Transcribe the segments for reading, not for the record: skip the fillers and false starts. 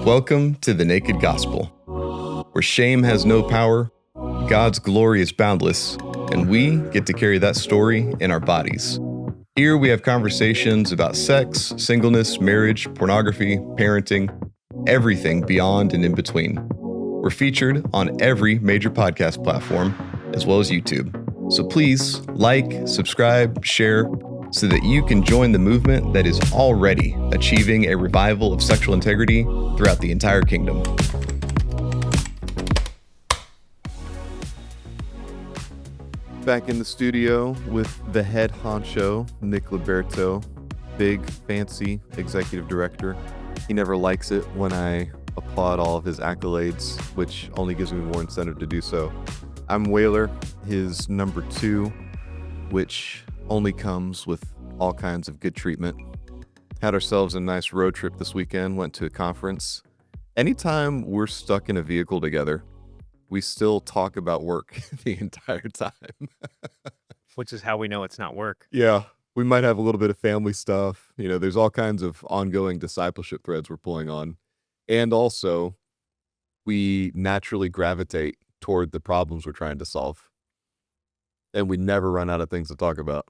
Welcome to the Naked Gospel, where shame has no power, God's glory is boundless, and we get to carry that story in our bodies. Here we have conversations about sex, singleness, marriage, pornography, parenting, everything beyond and in between. We're featured on every major podcast platform, as well as YouTube. So please like, subscribe, share, so that you can join the movement that is already achieving a revival of sexual integrity throughout the entire kingdom. Back in the studio with the head honcho, Nick Liberto, big, fancy executive director. He never likes it when I applaud all of his accolades, which only gives me more incentive to do so. I'm Wailer, his number 2, which only comes with all kinds of good treatment. Had ourselves a nice road trip this weekend, went to a conference. Anytime we're stuck in a vehicle together, we still talk about work the entire time. Which is how we know it's not work. Yeah, we might have a little bit of family stuff. You know, there's all kinds of ongoing discipleship threads we're pulling on. And also, we naturally gravitate toward the problems we're trying to solve. And we never run out of things to talk about.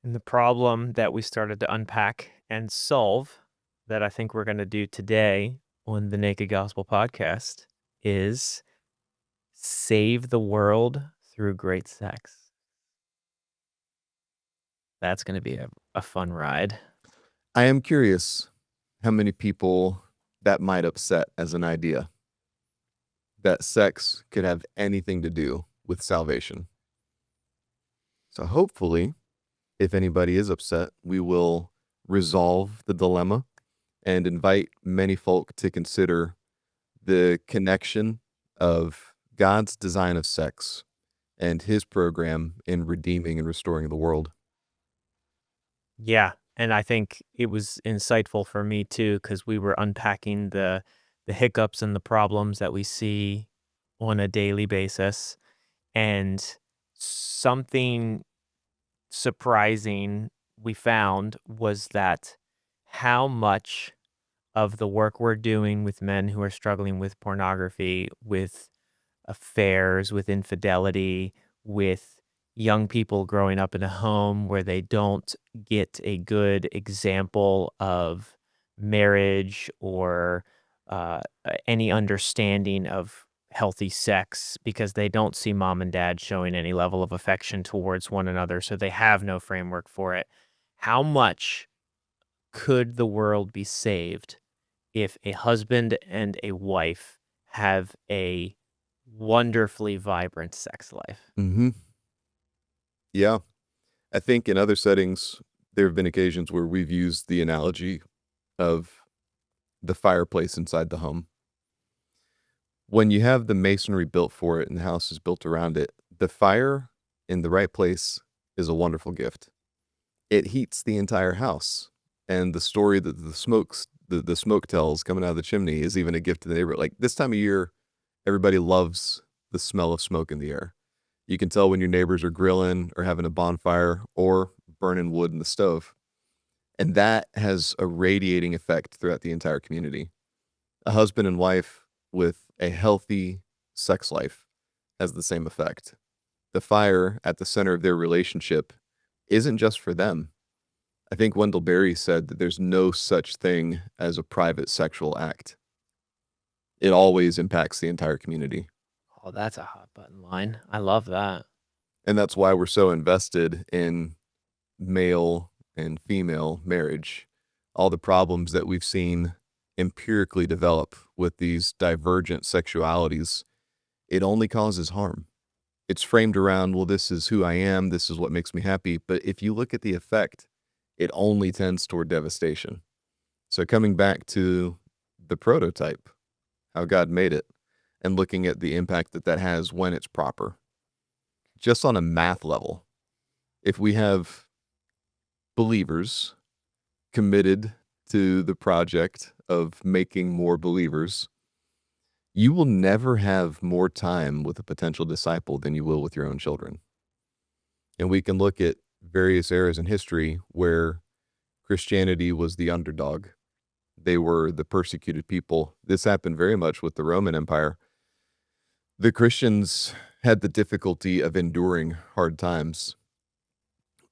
And the problem that we started to unpack and solve that I think we're going to do today on the Naked Gospel podcast is save the world through great sex. That's going to be a fun ride. I am curious how many people that might upset as an idea, that sex could have anything to do with salvation. So hopefully, if anybody is upset, we will resolve the dilemma and invite many folk to consider the connection of God's design of sex and his program in redeeming and restoring the world. Yeah, and I think it was insightful for me too, because we were unpacking the hiccups and the problems that we see on a daily basis, and something surprising we found was that how much of the work we're doing with men who are struggling with pornography, with affairs, with infidelity, with young people growing up in a home where they don't get a good example of marriage or any understanding of healthy sex because they don't see mom and dad showing any level of affection towards one another, so they have no framework for it. How much could the world be saved if a husband and a wife have a wonderfully vibrant sex life? Mm-hmm. Yeah. I think in other settings, there have been occasions where we've used the analogy of the fireplace inside the home. When you have the masonry built for it and the house is built around it, the fire in the right place is a wonderful gift. It heats the entire house. And the story that the smoke tells coming out of the chimney is even a gift to the neighbor. Like this time of year, everybody loves the smell of smoke in the air. You can tell when your neighbors are grilling or having a bonfire or burning wood in the stove. And that has a radiating effect throughout the entire community. A husband and wife with a healthy sex life has the same effect. The fire at the center of their relationship isn't just for them. I think Wendell Berry said that there's no such thing as a private sexual act. It always impacts the entire community. Oh, that's a hot button line. I love that. And that's why we're so invested in male and female marriage. All the problems that we've seen empirically develop with these divergent sexualities, it only causes harm. It's framed around, well, this is who I am, this is what makes me happy. But if you look at the effect, it only tends toward devastation. So coming back to the prototype, how God made it, and looking at the impact that that has when it's proper. Just on a math level, if we have believers committed to the project of making more believers, you will never have more time with a potential disciple than you will with your own children. And we can look at various eras in history where Christianity was the underdog. They were the persecuted people. This happened very much with the Roman Empire. The Christians had the difficulty of enduring hard times.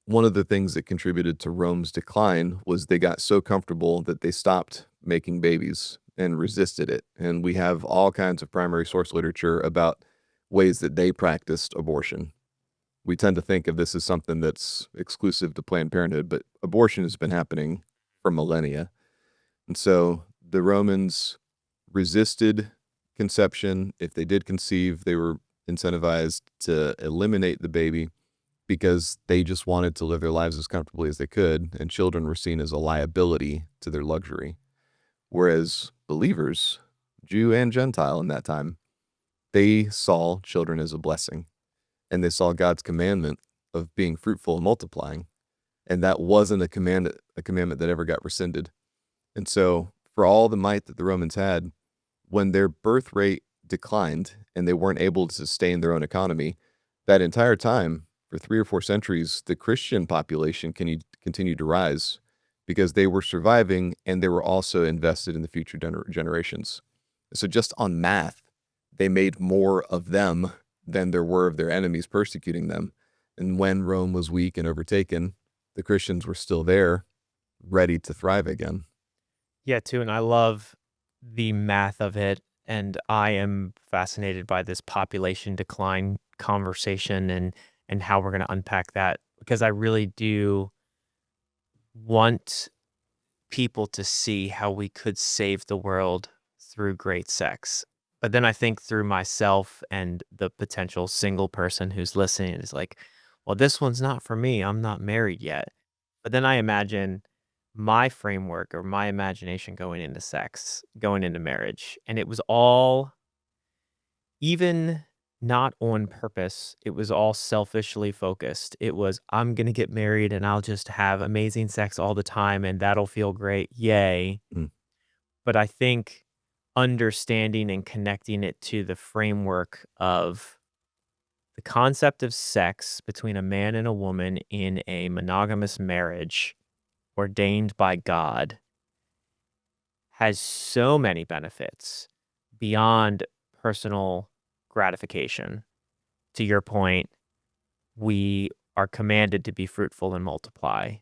One of the things that contributed to Rome's decline was they got so comfortable that they stopped making babies and resisted it. And we have all kinds of primary source literature about ways that they practiced abortion. We tend to think of this as something that's exclusive to Planned Parenthood, but abortion has been happening for millennia. And so the Romans resisted conception. If they did conceive, they were incentivized to eliminate the baby because they just wanted to live their lives as comfortably as they could, and children were seen as a liability to their luxury. Whereas believers, Jew and Gentile in that time, they saw children as a blessing, and they saw God's commandment of being fruitful and multiplying, and that wasn't a commandment that ever got rescinded. And so for all the might that the Romans had, when their birth rate declined and they weren't able to sustain their own economy, that entire time, for 3 or 4 centuries, the Christian population continued to rise because they were surviving and they were also invested in the future generations. So just on math, they made more of them than there were of their enemies persecuting them. And when Rome was weak and overtaken, the Christians were still there, ready to thrive again. Yeah, too, and I love the math of it, and I am fascinated by this population decline conversation and how we're gonna unpack that, because I really do want people to see how we could save the world through great sex. But then I think through myself and the potential single person who's listening is like, well, this one's not for me. I'm not married yet. But then I imagine my framework or my imagination going into sex, going into marriage, and it was all even not on purpose. It was all selfishly focused. It was, I'm going to get married and I'll just have amazing sex all the time and that'll feel great. Yay. Mm. But I think understanding and connecting it to the framework of the concept of sex between a man and a woman in a monogamous marriage ordained by God has so many benefits beyond personal gratification. To your point, we are commanded to be fruitful and multiply.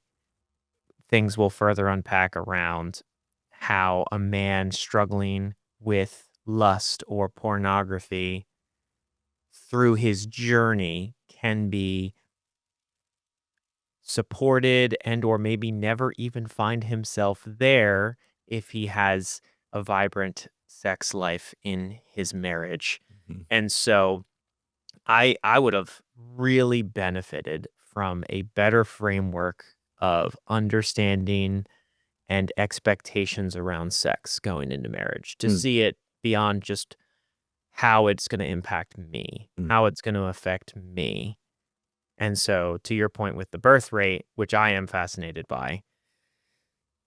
Things will further unpack around how a man struggling with lust or pornography through his journey can be supported and or maybe never even find himself there if he has a vibrant sex life in his marriage. Mhm. And so I would have really benefited from a better framework of understanding and expectations around sex going into marriage, to Mm. see it beyond just how it's going to impact me, Mm. how it's going to affect me. And so to your point with the birth rate, which I am fascinated by,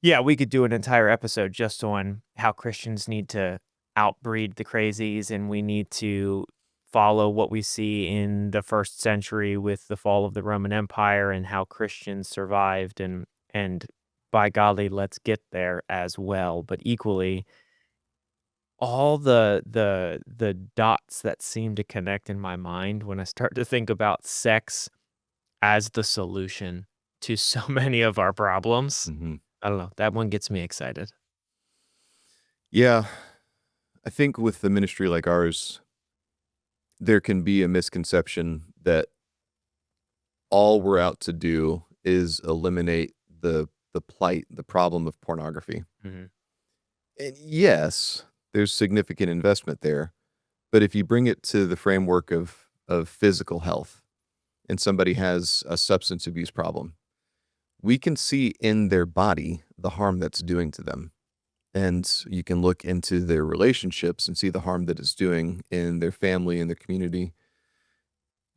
yeah, we could do an entire episode just on how Christians need to outbreed the crazies and we need to follow what we see in the first century with the fall of the Roman Empire and how Christians survived and by golly, let's get there as well. But equally, all the dots that seem to connect in my mind when I start to think about sex as the solution to so many of our problems. Mhm. I don't know, that one gets me excited. Yeah, I think with a ministry like ours, there can be a misconception that all we're out to do is eliminate the plight, the problem of pornography. Mhm. And yes, there's significant investment there, but if you bring it to the framework of physical health and somebody has a substance abuse problem, we can see in their body the harm that's doing to them. And you can look into their relationships and see the harm that it's doing in their family and their community.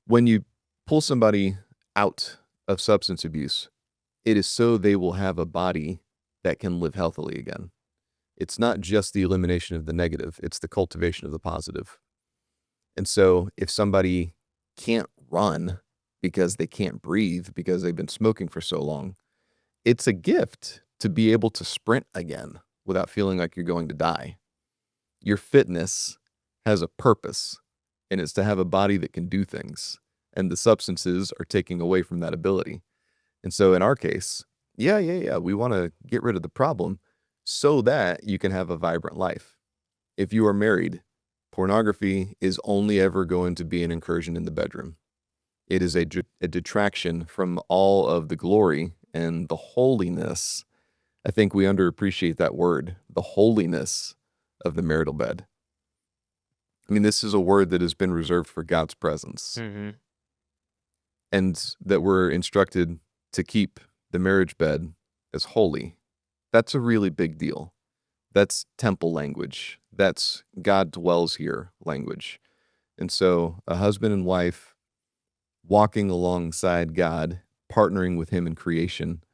When you pull somebody out of substance abuse, it is so they will have a body that can live healthily again. It's not just the elimination of the negative, it's the cultivation of the positive. And so if somebody can't run because they can't breathe because they've been smoking for so long, it's a gift to be able to sprint again without feeling like you're going to die. Your fitness has a purpose, and it's to have a body that can do things, and the substances are taking away from that ability. And so in our case, yeah, we wanna get rid of the problem so that you can have a vibrant life. If you are married, pornography is only ever going to be an incursion in the bedroom. It is a detraction from all of the glory and the holiness. I think we underappreciate that word, the holiness of the marital bed. I mean, this is a word that has been reserved for God's presence, Mhm. and that we're instructed to keep the marriage bed as holy. That's a really big deal. That's temple language. That's God dwells here language. And so a husband and wife walking alongside God, partnering with him in creation,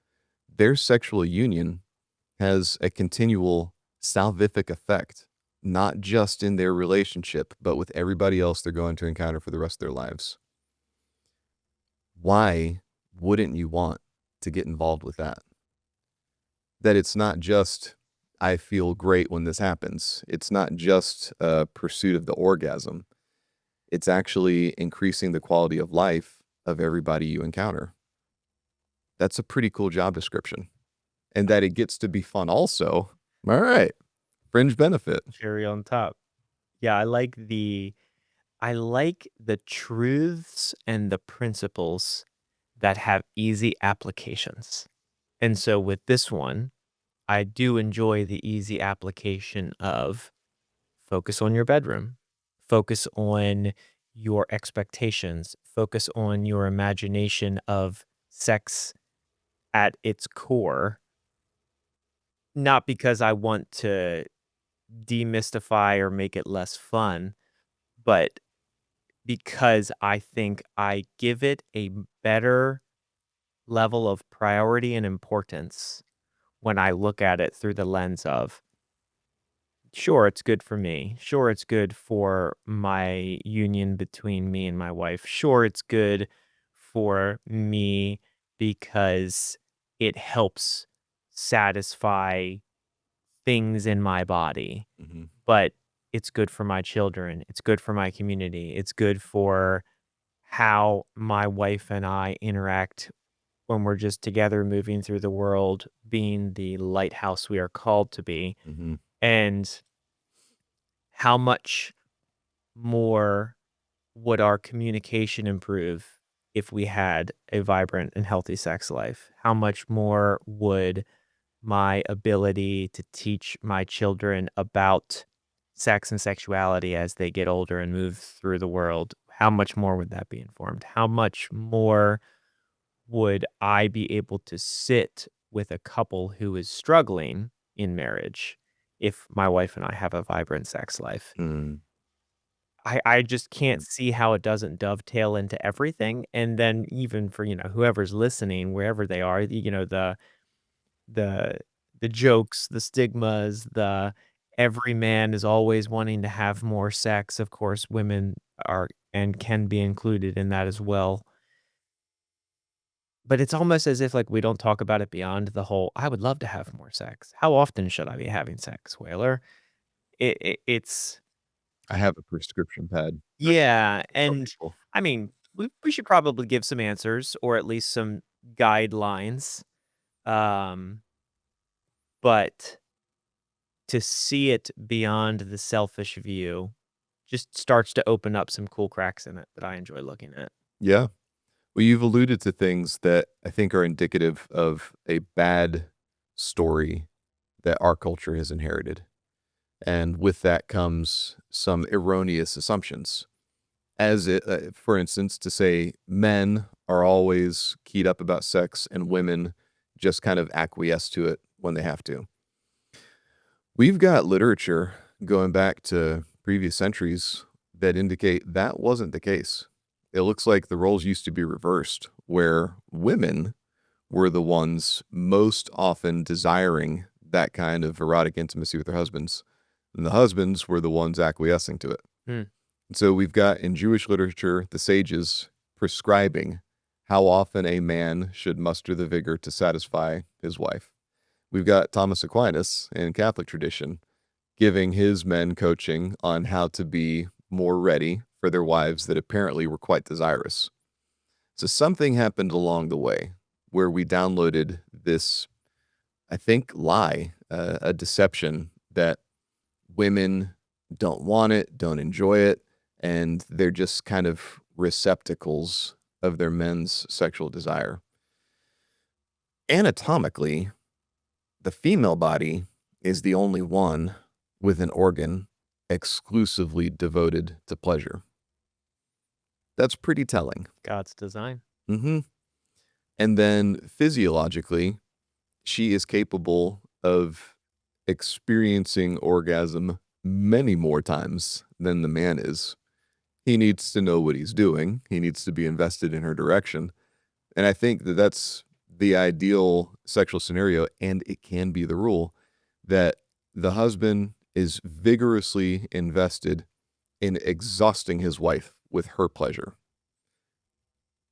their sexual union has a continual salvific effect, not just in their relationship, but with everybody else they're going to encounter for the rest of their lives. Why wouldn't you want to get involved with that? That it's not just, I feel great when this happens. It's not just a pursuit of the orgasm. It's actually increasing the quality of life of everybody you encounter. That's a pretty cool job description. And that it gets to be fun also. All right. Fringe benefit. Cherry on top. Yeah, I like the truths and the principles that have easy applications. And so with this one, I do enjoy the easy application of focus on your bedroom, focus on your expectations, focus on your imagination of sex at its core, not because I want to demystify or make it less fun, but because I think I give it a better level of priority and importance when I look at it through the lens of, sure, it's good for me. Sure, it's good for my union between me and my wife. Sure, it's good for me because it helps satisfy things in my body, Mhm, but it's good for my children. It's good for my community. It's good for how my wife and I interact when we're just together moving through the world, being the lighthouse we are called to be. mhm, And how much more would our communication improve if we had a vibrant and healthy sex life? How much more would my ability to teach my children about sex and sexuality as they get older and move through the world, how much more would that be informed? How much more would I be able to sit with a couple who is struggling in marriage if my wife and I have a vibrant sex life? mm, I just yeah, can't see how it doesn't dovetail into everything, and then even for, whoever's listening, wherever they are, the the jokes, the stigmas, the every man is always wanting to have more sex. Of course, women are and can be included in that as well. But it's almost as if, like, we don't talk about it beyond the whole, "I would love to have more sex. How often should I be having sex, Whaler?" It's I have a prescription pad for yeah, tell and, people. I mean, we should probably give some answers or at least some guidelines, um, but to see it beyond the selfish view just starts to open up some cool cracks in it that I enjoy looking at. Yeah. Well, you've alluded to things that I think are indicative of a bad story that our culture has inherited, and with that comes some erroneous assumptions. As it for instance, to say men are always keyed up about sex and women just kind of acquiesce to it when they have to. We've got literature going back to previous centuries that indicate that wasn't the case. It looks like the roles used to be reversed, where women were the ones most often desiring that kind of erotic intimacy with their husbands, and the husbands were the ones acquiescing to it. Hmm. And so we've got in Jewish literature the sages prescribing how often a man should muster the vigor to satisfy his wife. We've got Thomas Aquinas in Catholic tradition giving his men coaching on how to be more ready for their wives that apparently were quite desirous. So something happened along the way where we downloaded this, I think, lie, a deception that women don't want it, don't enjoy it, and they're just kind of receptacles of their men's sexual desire. Anatomically, the female body is the only one with an organ exclusively devoted to pleasure. That's pretty telling. God's design. Mhm. And then physiologically, she is capable of experiencing orgasm many more times than the man is. He needs to know what he's doing. He needs to be invested in her direction. And I think that that's the ideal sexual scenario, and it can be the rule that the husband is vigorously invested in exhausting his wife with her pleasure.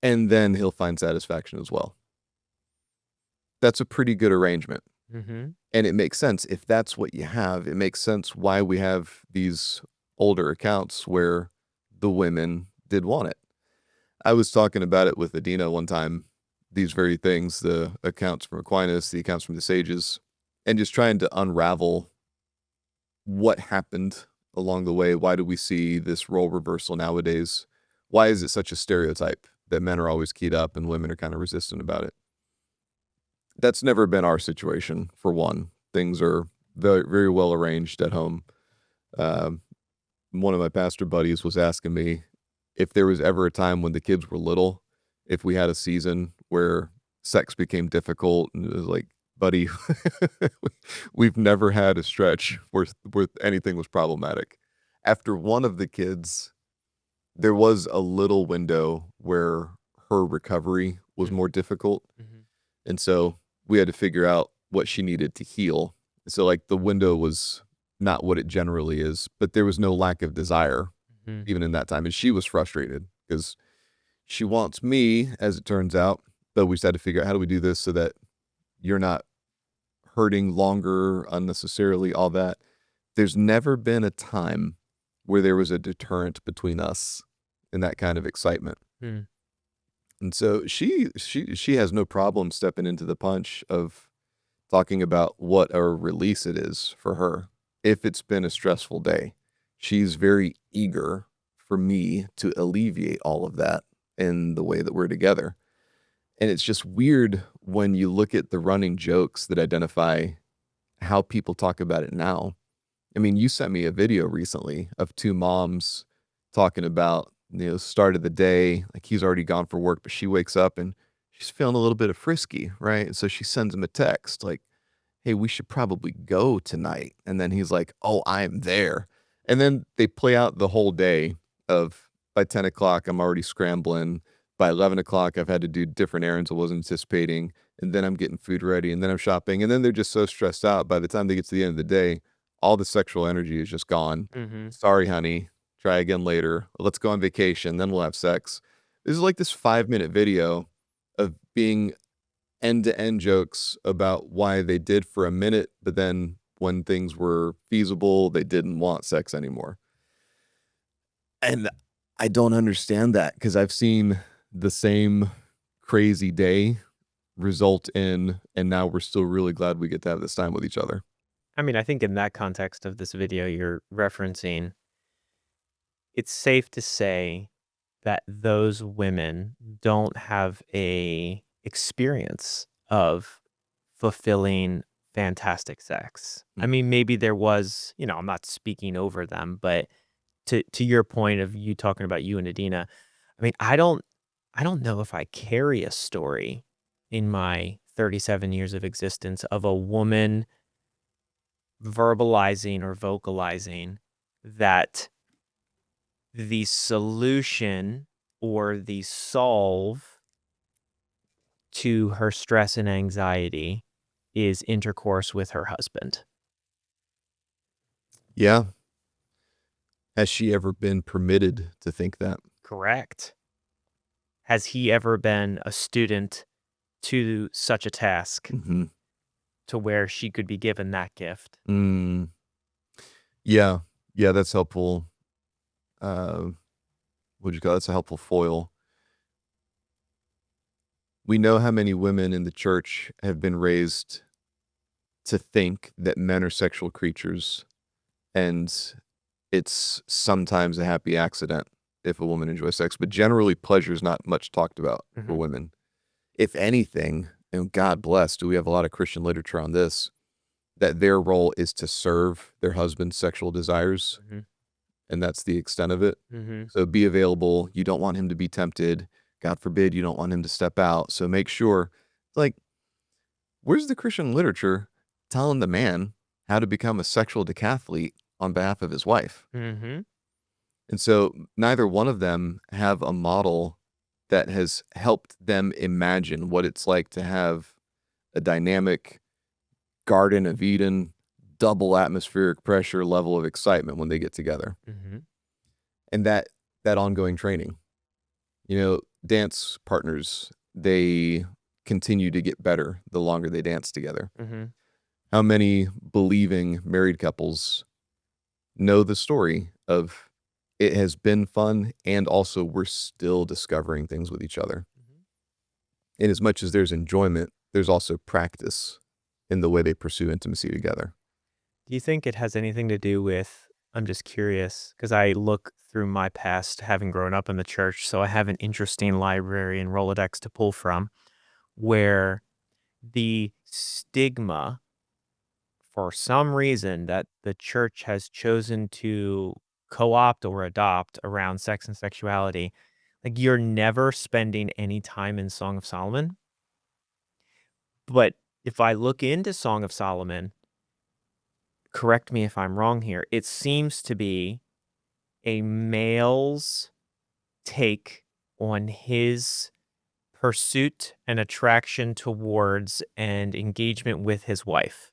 And then he'll find satisfaction as well. That's a pretty good arrangement. Mm-hmm. And it makes sense. If that's what you have, it makes sense why we have these older accounts where the women did want it. I was talking about it with Adina one time, these very things, the accounts from Aquinas, the accounts from the sages, and just trying to unravel what happened along the way. Why do we see this role reversal nowadays? Why is it such a stereotype that men are always keyed up and women are kind of resistant about it? That's never been our situation, for one. Things are very, very well arranged at home. One of my pastor buddies was asking me if there was ever a time when the kids were little, if we had a season where sex became difficult, and it was like, buddy, we've never had a stretch where anything was problematic. After one of the kids, there was a little window where her recovery was more difficult. Mm-hmm. And so we had to figure out what she needed to heal. So like the window was not what it generally is, but there was no lack of desire Mm-hmm. even in that time. And she was frustrated because she wants me, as it turns out, but we just had to figure out how do we do this so that you're not hurting longer unnecessarily, all that. There's never been a time where there was a deterrent between us in that kind of excitement. Mm. And so she has no problem stepping into the punch of talking about what a release it is for her. If it's been a stressful day, she's very eager for me to alleviate all of that in the way that we're together. And it's just weird when you look at the running jokes that identify how people talk about it now. I mean, you sent me a video recently of two moms talking about, start of the day, like he's already gone for work, but she wakes up and she's feeling a little bit of frisky, right? And so she sends him a text like, hey, we should probably go tonight. And then he's like, oh, I'm there. And then they play out the whole day of by 10 o'clock, I'm already scrambling. By 11 o'clock, I've had to do different errands I wasn't anticipating. And then I'm getting food ready. And then I'm shopping. And then they're just so stressed out. By the time they get to the end of the day, all the sexual energy is just gone. Mm-hmm. Sorry, honey. Try again later. Let's go on vacation. Then we'll have sex. This is like this 5-minute video of being end-to-end jokes about why they did for a minute, but then when things were feasible, they didn't want sex anymore. And I don't understand that because I've seen the same crazy day result in, and now we're still really glad we get to have this time with each other. I mean, I think in that context of this video you're referencing, it's safe to say that those women don't have a experience of fulfilling fantastic sex. I mean, maybe there was, I'm not speaking over them, but to your point of you talking about you and Adina, I mean, I don't know if I carry a story in my 37 years of existence of a woman verbalizing or vocalizing that the solution or the solve to her stress and anxiety is intercourse with her husband. Yeah. Has she ever been permitted to think that? Correct. has he ever been a student to such a task Mhm. to where she could be given that gift? Mm. Yeah. Yeah, that's helpful. What'd you call it? That's a helpful foil. We know how many women in the church have been raised to think that men are sexual creatures, and it's sometimes a happy accident if a woman enjoys sex, but generally pleasure is not much talked about for Mhm, women. If anything, and God bless, do we have a lot of Christian literature on this, that their role is to serve their husband's sexual desires, mhm, and that's the extent of it. mhm, So be available. You don't want him to be tempted. God forbid you don't want him to step out. So make sure, like, where's the Christian literature telling the man how to become a sexual decathlete on behalf of his wife? mhm, And so neither one of them have a model that has helped them imagine what it's like to have a dynamic Garden of Eden, double atmospheric pressure level of excitement when they get together. mhm, And that ongoing training. Dance partners, they continue to get better the longer they dance together. mhm. How many believing married couples know the story of it has been fun and also we're still discovering things with each other. Mhm. And as much as there's enjoyment, there's also practice in the way they pursue intimacy together. Do you think it has anything to do with I'm just curious because I look through my past having grown up in the church, so I have an interesting library and Rolodex to pull from where the stigma for some reason that the church has chosen to co-opt or adopt around sex and sexuality, like you're never spending any time in Song of Solomon. But if I look into Song of Solomon, correct me if I'm wrong here, it seems to be a male's take on his pursuit and attraction towards and engagement with his wife.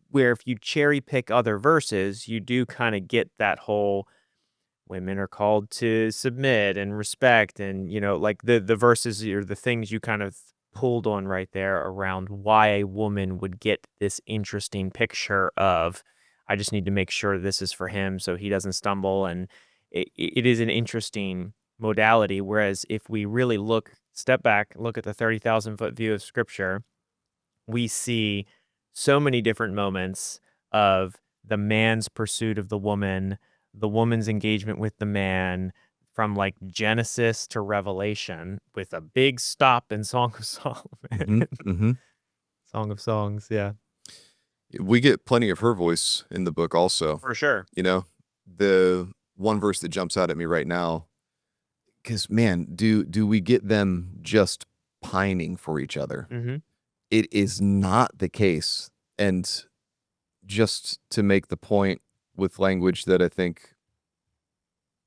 Where if you cherry pick other verses, you do kind of get that whole women are called to submit and respect and like the verses or the things you kind of pulled on right there around why a woman would get this interesting picture of I just need to make sure this is for him so he doesn't stumble and it is an interesting modality whereas if we really step back look at the 30,000-foot view of scripture we see so many different moments of the man's pursuit of the woman's engagement with the man from like Genesis to Revelation with a big stop in Song of Solomon. Mhm, mhm. Song of Songs, yeah. We get plenty of her voice in the book also, For sure. you know? The one verse that jumps out at me right now, because man, do we get them just pining for each other? Mhm. It is not the case, and just to make the point with language that I think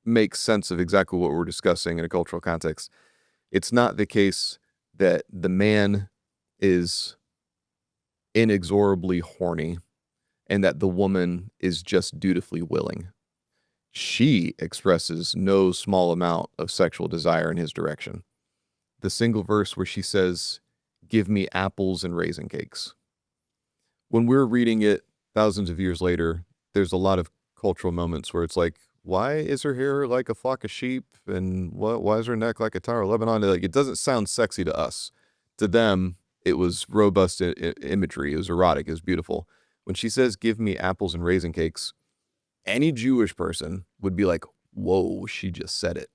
makes sense of exactly what we're discussing in a cultural context, it's not the case that the man is inexorably horny and that the woman is just dutifully willing. She expresses no small amount of sexual desire in his direction. The single verse where she says, "Give me apples and raisin cakes." When we're reading it thousands of years later, there's a lot of cultural moments where it's like, why is her hair like a flock of sheep? And why is her neck like a Tower of Lebanon? Like, it doesn't sound sexy to us. To them, it was robust imagery. It was erotic. It was beautiful. When she says, "Give me apples and raisin cakes," any Jewish person would be like, whoa, she just said it.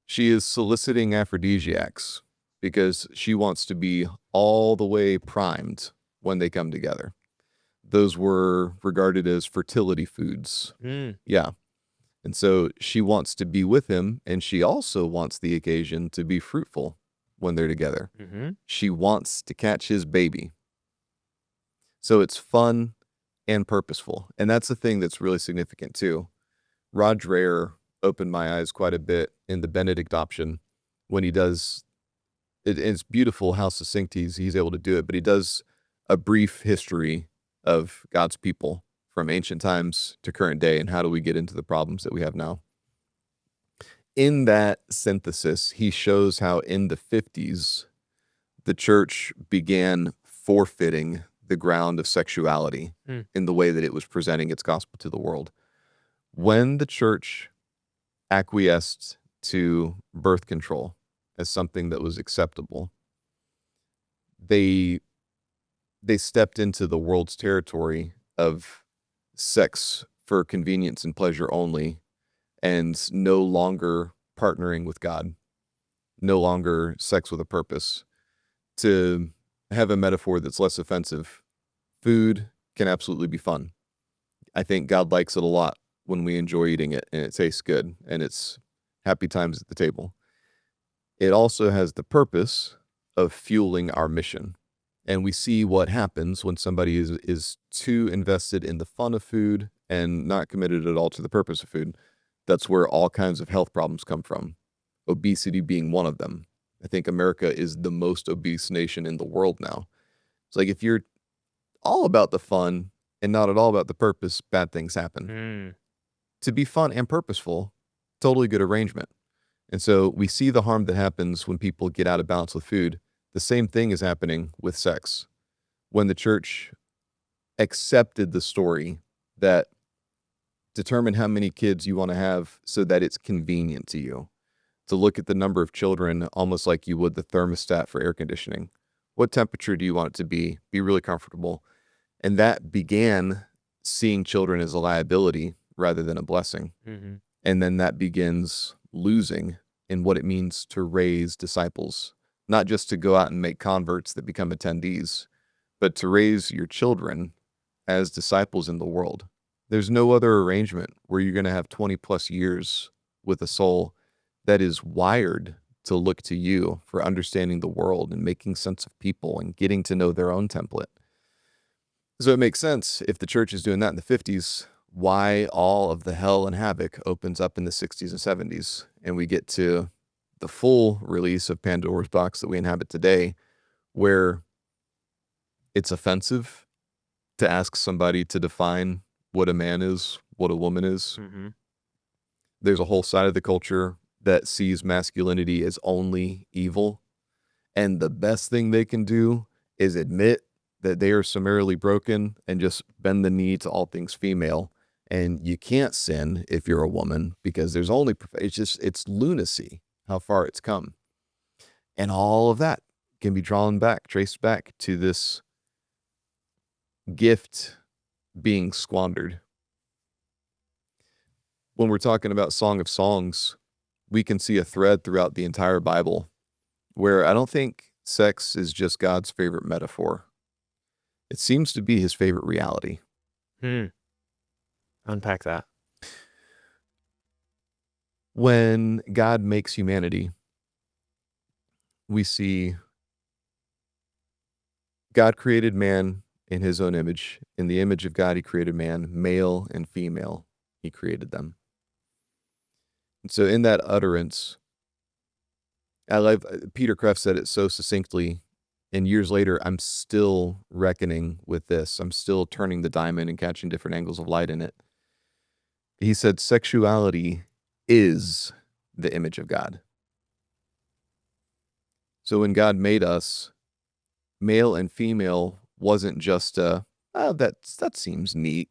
She is soliciting aphrodisiacs because she wants to be all the way primed when they come together. Those were regarded as fertility foods. Mm. Yeah. And so she wants to be with him, and she also wants the occasion to be fruitful when they're together. Mhm. She wants to catch his baby. So it's fun and purposeful. And that's the thing that's really significant too. Rod Dreher opened my eyes quite a bit in the Benedict option when he does it. It's beautiful how succinct he's able to do it, but he does a brief history of God's people from ancient times to current day and how do we get into the problems that we have now. in that synthesis, he shows how in the 50s, the church began forfeiting the ground of sexuality in the way that it was presenting its gospel to the world. When the church acquiesced to birth control as something that was acceptable, they stepped into the world's territory of sex for convenience and pleasure only, and no longer partnering with God, no longer sex with a purpose. To have a metaphor that's less offensive, food can absolutely be fun. I think God likes it a lot when we enjoy eating it and it tastes good and it's happy times at the table. It also has the purpose of fueling our mission. And we see what happens when somebody is too invested in the fun of food and not committed at all to the purpose of food. That's where all kinds of health problems come from, obesity being one of them. I think America is the most obese nation in the world now. It's like if you're all about the fun and not at all about the purpose, bad things happen. To be fun and purposeful, totally good arrangement. And so we see the harm that happens when people get out of balance with food. The same thing is happening with sex. When the church accepted the story that determine how many kids you want to have so that it's convenient to you, to look at the number of children almost like you would the thermostat for air conditioning. What temperature do you want it to be? Be really comfortable. And that began seeing children as a liability rather than a blessing. And then that begins losing in what it means to raise disciples, not just to go out and make converts that become attendees, but to raise your children as disciples in the world. There's no other arrangement where you're going to have 20 plus years with a soul that is wired to look to you for understanding the world and making sense of people and getting to know their own template. So it makes sense if the church is doing that in the 50s, why all of the hell and havoc opens up in the 60s and 70s, and we get to the full release of Pandora's box that we inhabit today, where it's offensive to ask somebody to define what a man is, what a woman is. There's a whole side of the culture that sees masculinity as only evil, and the best thing they can do is admit that they are summarily broken and just bend the knee to all things female. And you can't sin if you're a woman because there's only, it's lunacy how far it's come. And all of that can be traced back to this gift being squandered. When we're talking about Song of Songs, we can see a thread throughout the entire Bible where I don't think sex is just God's favorite metaphor. It seems to be his favorite reality. Unpack that. When God makes humanity, we see God created man in his own image. In the image of God, he created man, male and female. He created them. And so in that utterance, I love, Peter Kreeft said it so succinctly, and years later, I'm still reckoning with this. I'm still turning the diamond and catching different angles of light in it. He said, sexuality is the image of God. So when God made us, male and female wasn't just that seems neat.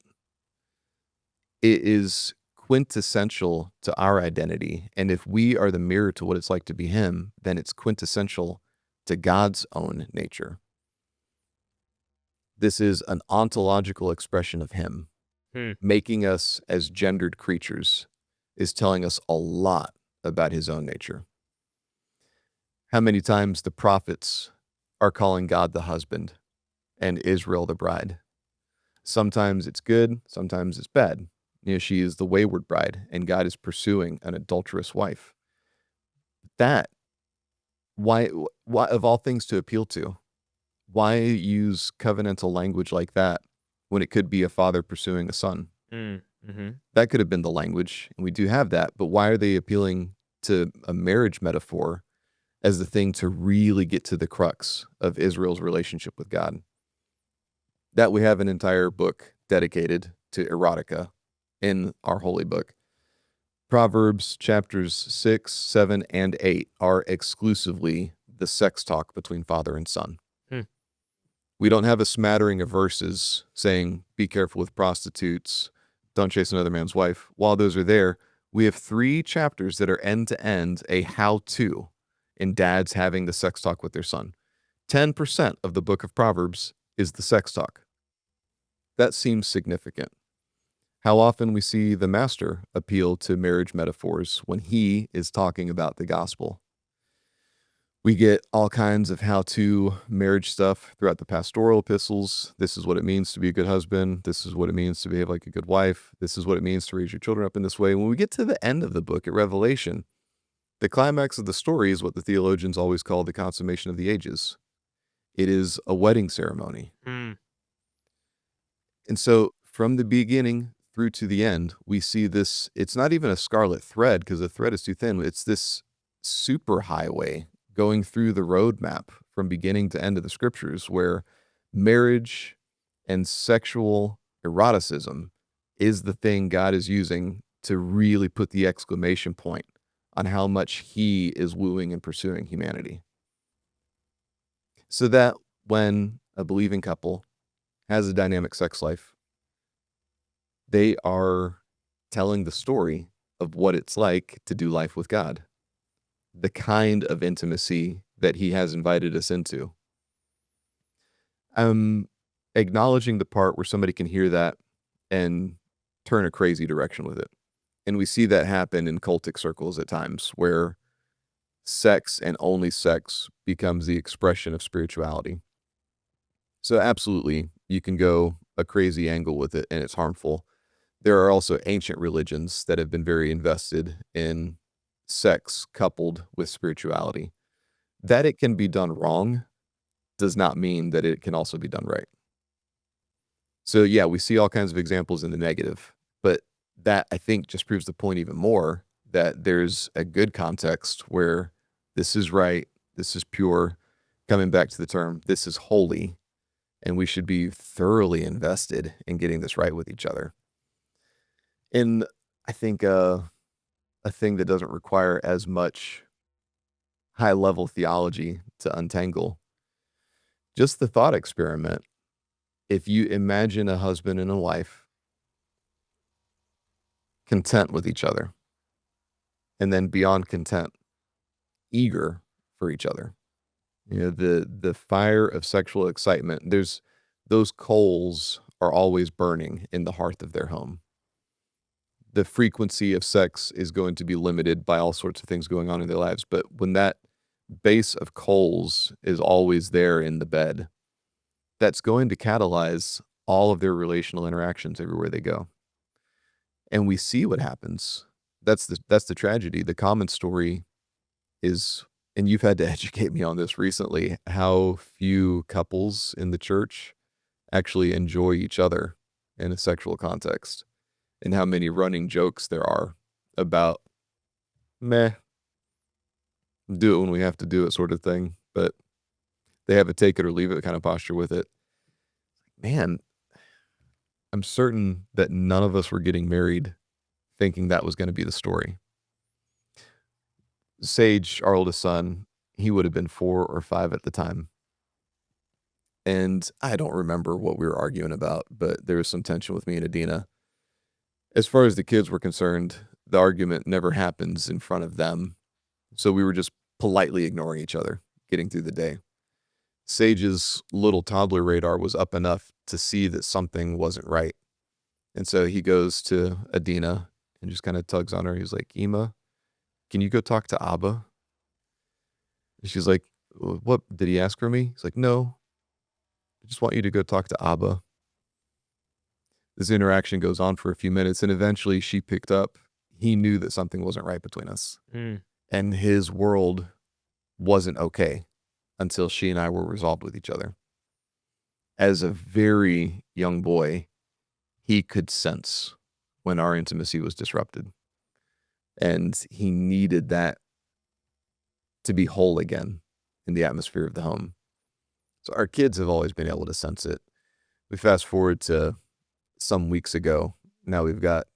It is quintessential to our identity. And if we are the mirror to what it's like to be him, then it's quintessential to God's own nature. This is an ontological expression of him. Making us as gendered creatures is telling us a lot about his own nature. How many times the prophets are calling God the husband and Israel the bride. Sometimes it's good, sometimes it's bad. She is the wayward bride, and God is pursuing an adulterous wife. That, why of all things to appeal to, why use covenantal language like that when it could be a father pursuing a son? That could have been the language, and we do have that, but why are they appealing to a marriage metaphor as the thing to really get to the crux of Israel's relationship with God? That we have an entire book dedicated to erotica in our holy book. Proverbs chapters 6, 7, and 8 are exclusively the sex talk between father and son. Hmm. We don't have a smattering of verses saying, be careful with prostitutes, don't chase another man's wife. While those are there, we have 3 chapters that are end to end a how-to in dads having the sex talk with their son. 10% of the book of Proverbs is the sex talk. That seems significant. How often we see the master appeal to marriage metaphors when he is talking about the gospel. We get all kinds of how-to marriage stuff throughout the pastoral epistles. This is what it means to be a good husband. This is what it means to behave like a good wife. This is what it means to raise your children up in this way. When we get to the end of the book at Revelation, the climax of the story is what the theologians always call the consummation of the ages. It is a wedding ceremony. Hmm. And so from the beginning through to the end, we see this. It's not even a scarlet thread because the thread is too thin. It's this super highway going through the roadmap from beginning to end of the scriptures where marriage and sexual eroticism is the thing God is using to really put the exclamation point on how much he is wooing and pursuing humanity. So that when a believing couple has a dynamic sex life, they are telling the story of what it's like to do life with God, the kind of intimacy that he has invited us into. I'm acknowledging the part where somebody can hear that and turn a crazy direction with it. And we see that happen in cultic circles at times where sex and only sex becomes the expression of spirituality. So absolutely, you can go a crazy angle with it and it's harmful. There are also ancient religions that have been very invested in sex coupled with spirituality. That it can be done wrong does not mean that it can also be done right. So yeah, we see all kinds of examples in the negative, but that I think just proves the point even more that there's a good context where this is right, this is pure, coming back to the term, this is holy, and we should be thoroughly invested in getting this right with each other. And I think a thing that doesn't require as much high level theology to untangle, just the thought experiment. If you imagine a husband and a wife content with each other, and then beyond content, eager for each other, the fire of sexual excitement, there's those coals are always burning in the hearth of their home. The frequency of sex is going to be limited by all sorts of things going on in their lives. But when that base of coals is always there in the bed, that's going to catalyze all of their relational interactions everywhere they go. And we see what happens. That's the tragedy. The common story is, and you've had to educate me on this recently, how few couples in the church actually enjoy each other in a sexual context. And how many running jokes there are about, meh, do it when we have to do it sort of thing. But they have a take it or leave it kind of posture with it. Man, I'm certain that none of us were getting married thinking that was going to be the story. Sage, our oldest son, he would have been 4 or 5 at the time. And I don't remember what we were arguing about, but there was some tension with me and Adina. As far as the kids were concerned, the argument never happens in front of them. So we were just politely ignoring each other, getting through the day. Sage's little toddler radar was up enough to see that something wasn't right. And so he goes to Adina and just kind of tugs on her. He's like, Ema, can you go talk to Abba? And she's like, what, did he ask for me? He's like, no, I just want you to go talk to Abba. This interaction goes on for a few minutes, and eventually she picked up. He knew that something wasn't right between us. Mm. And his world wasn't okay until she and I were resolved with each other. As a very young boy, he could sense when our intimacy was disrupted. And he needed that to be whole again in the atmosphere of the home. So our kids have always been able to sense it. We fast forward to some weeks ago. Now we've got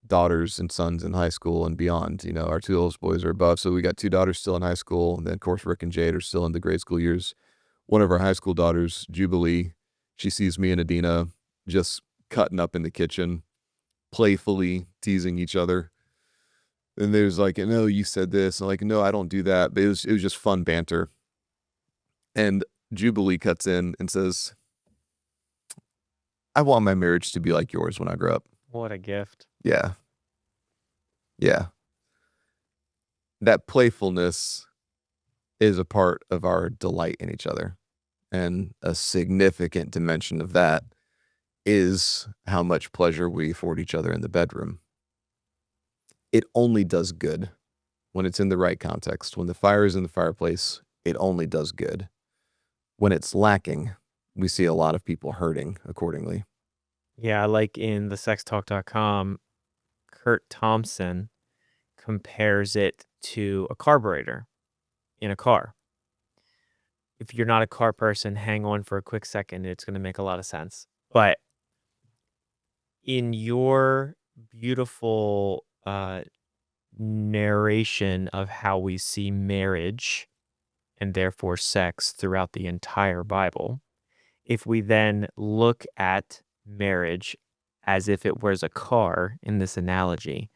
daughters and sons in high school and beyond. Our two oldest boys are above, so we got two daughters still in high school, and then, of course, Rick and Jade are still in the grade school years. One of our high school daughters, Jubilee, she sees me and Adina just cutting up in the kitchen, playfully teasing each other. And there's like, "No, you said this." And like, "No, I don't do that." But it was just fun banter. And Jubilee cuts in and says, "I want my marriage to be like yours when I grow up." What a gift. Yeah. Yeah. That playfulness is a part of our delight in each other. And a significant dimension of that is how much pleasure we afford each other in the bedroom. It only does good when it's in the right context. When the fire is in the fireplace, it only does good. When it's lacking, we see a lot of people hurting accordingly. Yeah, like in the sextalk.com, Kurt Thompson compares it to a carburetor in a car. If you're not a car person, hang on for a quick second. It's going to make a lot of sense. But in your beautiful narration of how we see marriage and therefore sex throughout the entire Bible, if we then look at marriage as if it was a car in this analogy,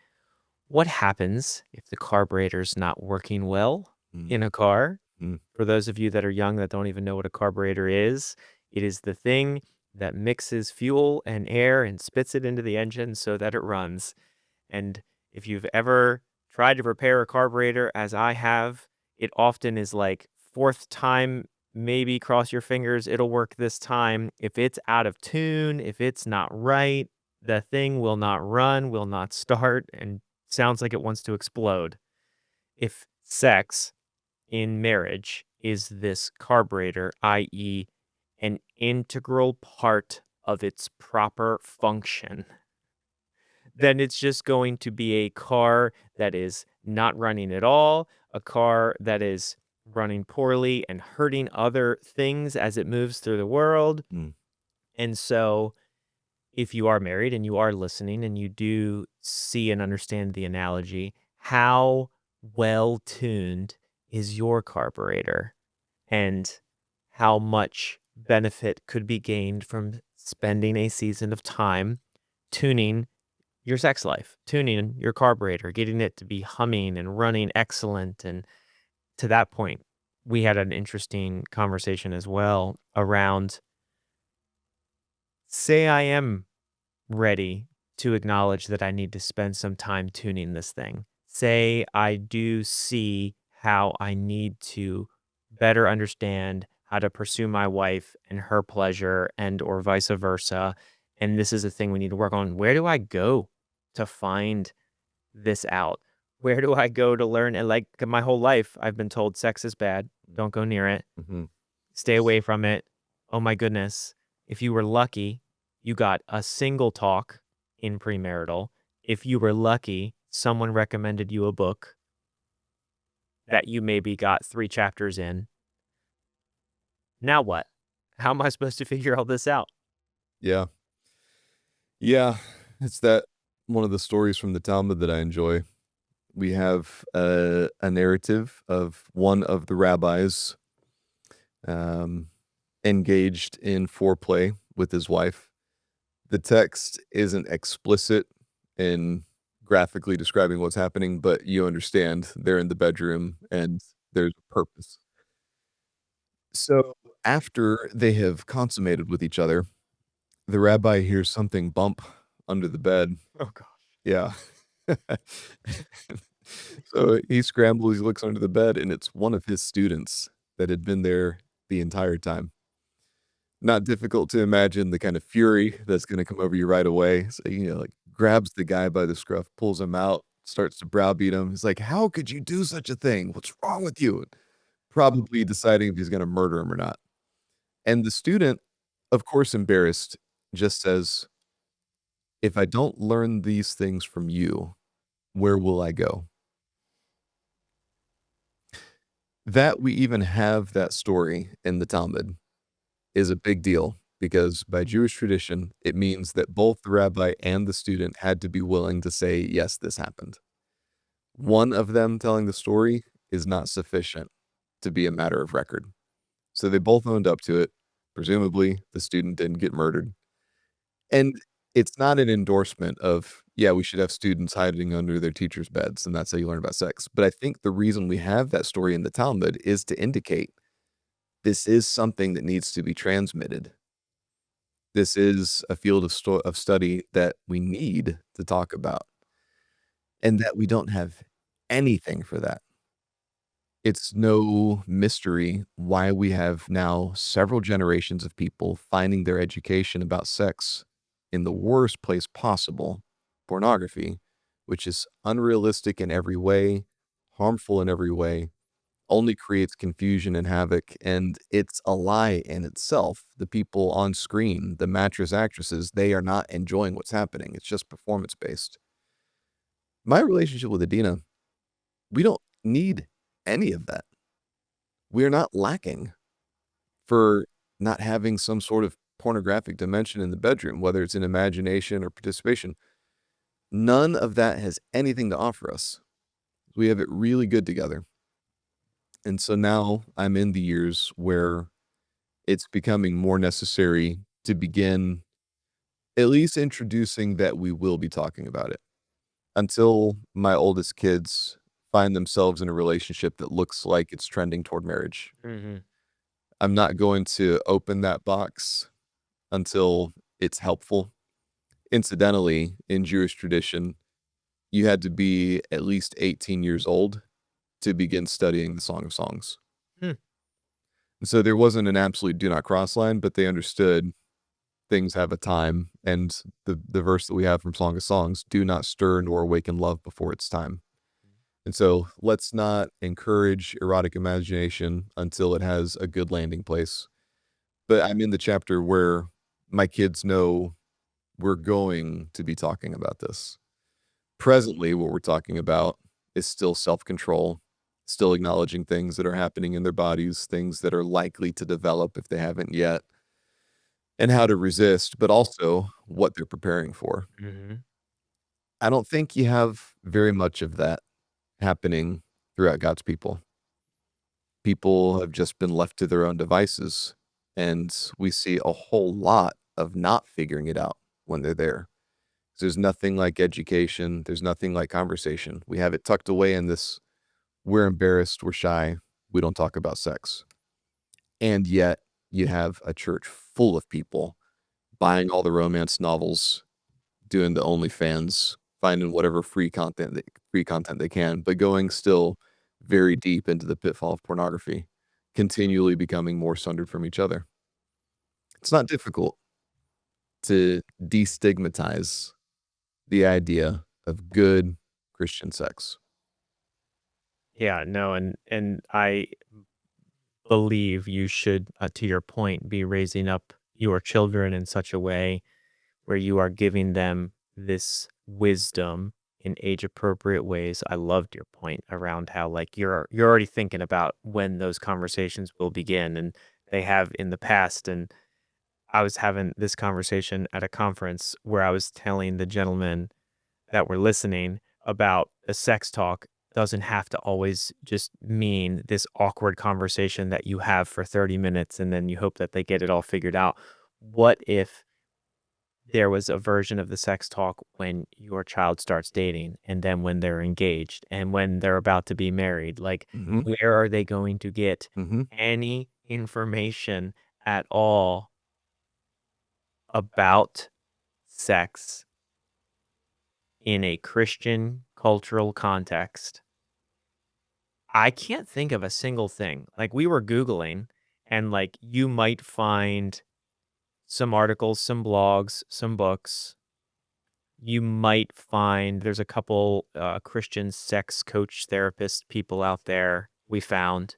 what happens if the carburetor's not working well Mm, in a car? mm, For those of you that are young that don't even know what a carburetor is, it is the thing that mixes fuel and air and spits it into the engine so that it runs. And if you've ever tried to repair a carburetor, as I have, it often is like fourth time, maybe cross your fingers, it'll work this time. If it's out of tune, if it's not right, the thing will not run, will not start, and sounds like it wants to explode. If sex in marriage is this carburetor, i.e., an integral part of its proper function, then it's just going to be a car that is not running at all, a car that is running poorly and hurting other things as it moves through the world. mm. And so, if you are married and you are listening and you do see and understand the analogy, how well tuned is your carburetor? And how much benefit could be gained from spending a season of time tuning your sex life, tuning your carburetor, getting it to be humming and running excellent. And to that point, we had an interesting conversation as well around, say I am ready to acknowledge that I need to spend some time tuning this thing. Say I do see how I need to better understand how to pursue my wife and her pleasure and or vice versa. And this is a thing we need to work on. Where do I go to find this out? Where do I go to learn? And like my whole life, I've been told sex is bad. Don't go near it. Mhm. Stay away from it. Oh my goodness. If you were lucky, you got a single talk in premarital. If you were lucky, someone recommended you a book that you maybe got 3 chapters in. Now what? How am I supposed to figure all this out? Yeah. Yeah. It's that one of the stories from the Talmud that I enjoy. We have a narrative of one of the rabbis um, engaged in foreplay with his wife. The text isn't explicit in graphically describing what's happening, but you understand they're in the bedroom and there's a purpose. So after they have consummated with each other, the rabbi hears something bump under the bed. Oh gosh. Yeah. So he scrambles, he looks under the bed, and it's one of his students that had been there the entire time. Not difficult to imagine the kind of fury that's gonna come over you right away. So, like, grabs the guy by the scruff, pulls him out, starts to browbeat him. He's like, "How could you do such a thing? What's wrong with you?" Probably deciding if he's gonna murder him or not. And the student, of course embarrassed, just says, "If I don't learn these things from you, where will I go?" That we even have that story in the Talmud is a big deal. because by Jewish tradition, it means that both the rabbi and the student had to be willing to say, "Yes, this happened." One of them telling the story is not sufficient to be a matter of record. So they both owned up to it. Presumably, the student didn't get murdered. And it's not an endorsement of, yeah, we should have students hiding under their teachers' beds, and that's how you learn about sex. But I think the reason we have that story in the Talmud is to indicate this is something that needs to be transmitted. This is a field of study that we need to talk about, and that we don't have anything for that. It's no mystery why we have now several generations of people finding their education about sex in the worst place possible, pornography, which is unrealistic in every way, harmful in every way, only creates confusion and havoc, and it's a lie in itself. The people on screen, the mattress actresses, they are not enjoying what's happening. It's just performance-based. My relationship with Adina, we don't need any of that. We're not lacking for not having some sort of pornographic dimension in the bedroom, whether it's in imagination or participation. None of that has anything to offer us. We have it really good together. And so now I'm in the years where it's becoming more necessary to begin at least introducing that we will be talking about it. Until my oldest kids find themselves in a relationship that looks like it's trending toward marriage, Mhm. I'm not going to open that box until it's helpful. Incidentally, in Jewish tradition, you had to be at least 18 years old to begin studying the Song of Songs. Hmm. So there wasn't an absolute do not cross line, but they understood things have a time, and the verse that we have from Song of Songs, "Do not stir nor awaken love before its time." And so let's not encourage erotic imagination until it has a good landing place. But I'm in the chapter where my kids know we're going to be talking about this. Presently, what we're talking about is still self-control, still acknowledging things that are happening in their bodies, things that are likely to develop if they haven't yet, and how to resist, but also what they're preparing for. Mhm. I don't think you have very much of that happening throughout God's people. People have just been left to their own devices, and we see a whole lot of not figuring it out when they're there. There's nothing like education, there's nothing like conversation. We have it tucked away in this, we're embarrassed, we're shy, we don't talk about sex. And yet, you have a church full of people buying all the romance novels, doing the OnlyFans, finding whatever free content they can, but going still very deep into the pitfall of pornography, continually becoming more sundered from each other. It's not difficult to destigmatize the idea of good Christian sex. Yeah, no, and I believe you should, to your point, be raising up your children in such a way where you are giving them this wisdom in age appropriate ways. I loved your point around how like you're already thinking about when those conversations will begin and they have in the past. And I was having this conversation at a conference where I was telling the gentlemen that were listening about a sex talk doesn't have to always just mean this awkward conversation that you have for 30 minutes and then you hope that they get it all figured out. What if there was a version of the sex talk when your child starts dating and then when they're engaged and when they're about to be married? Like, Mhm, where are they going to get mhm. any information at all about sex in a Christian cultural context? I can't think of a single thing. Like, we were Googling, and like, you might find some articles, some blogs, some books. You might find there's a couple Christian sex coach therapist people out there we found,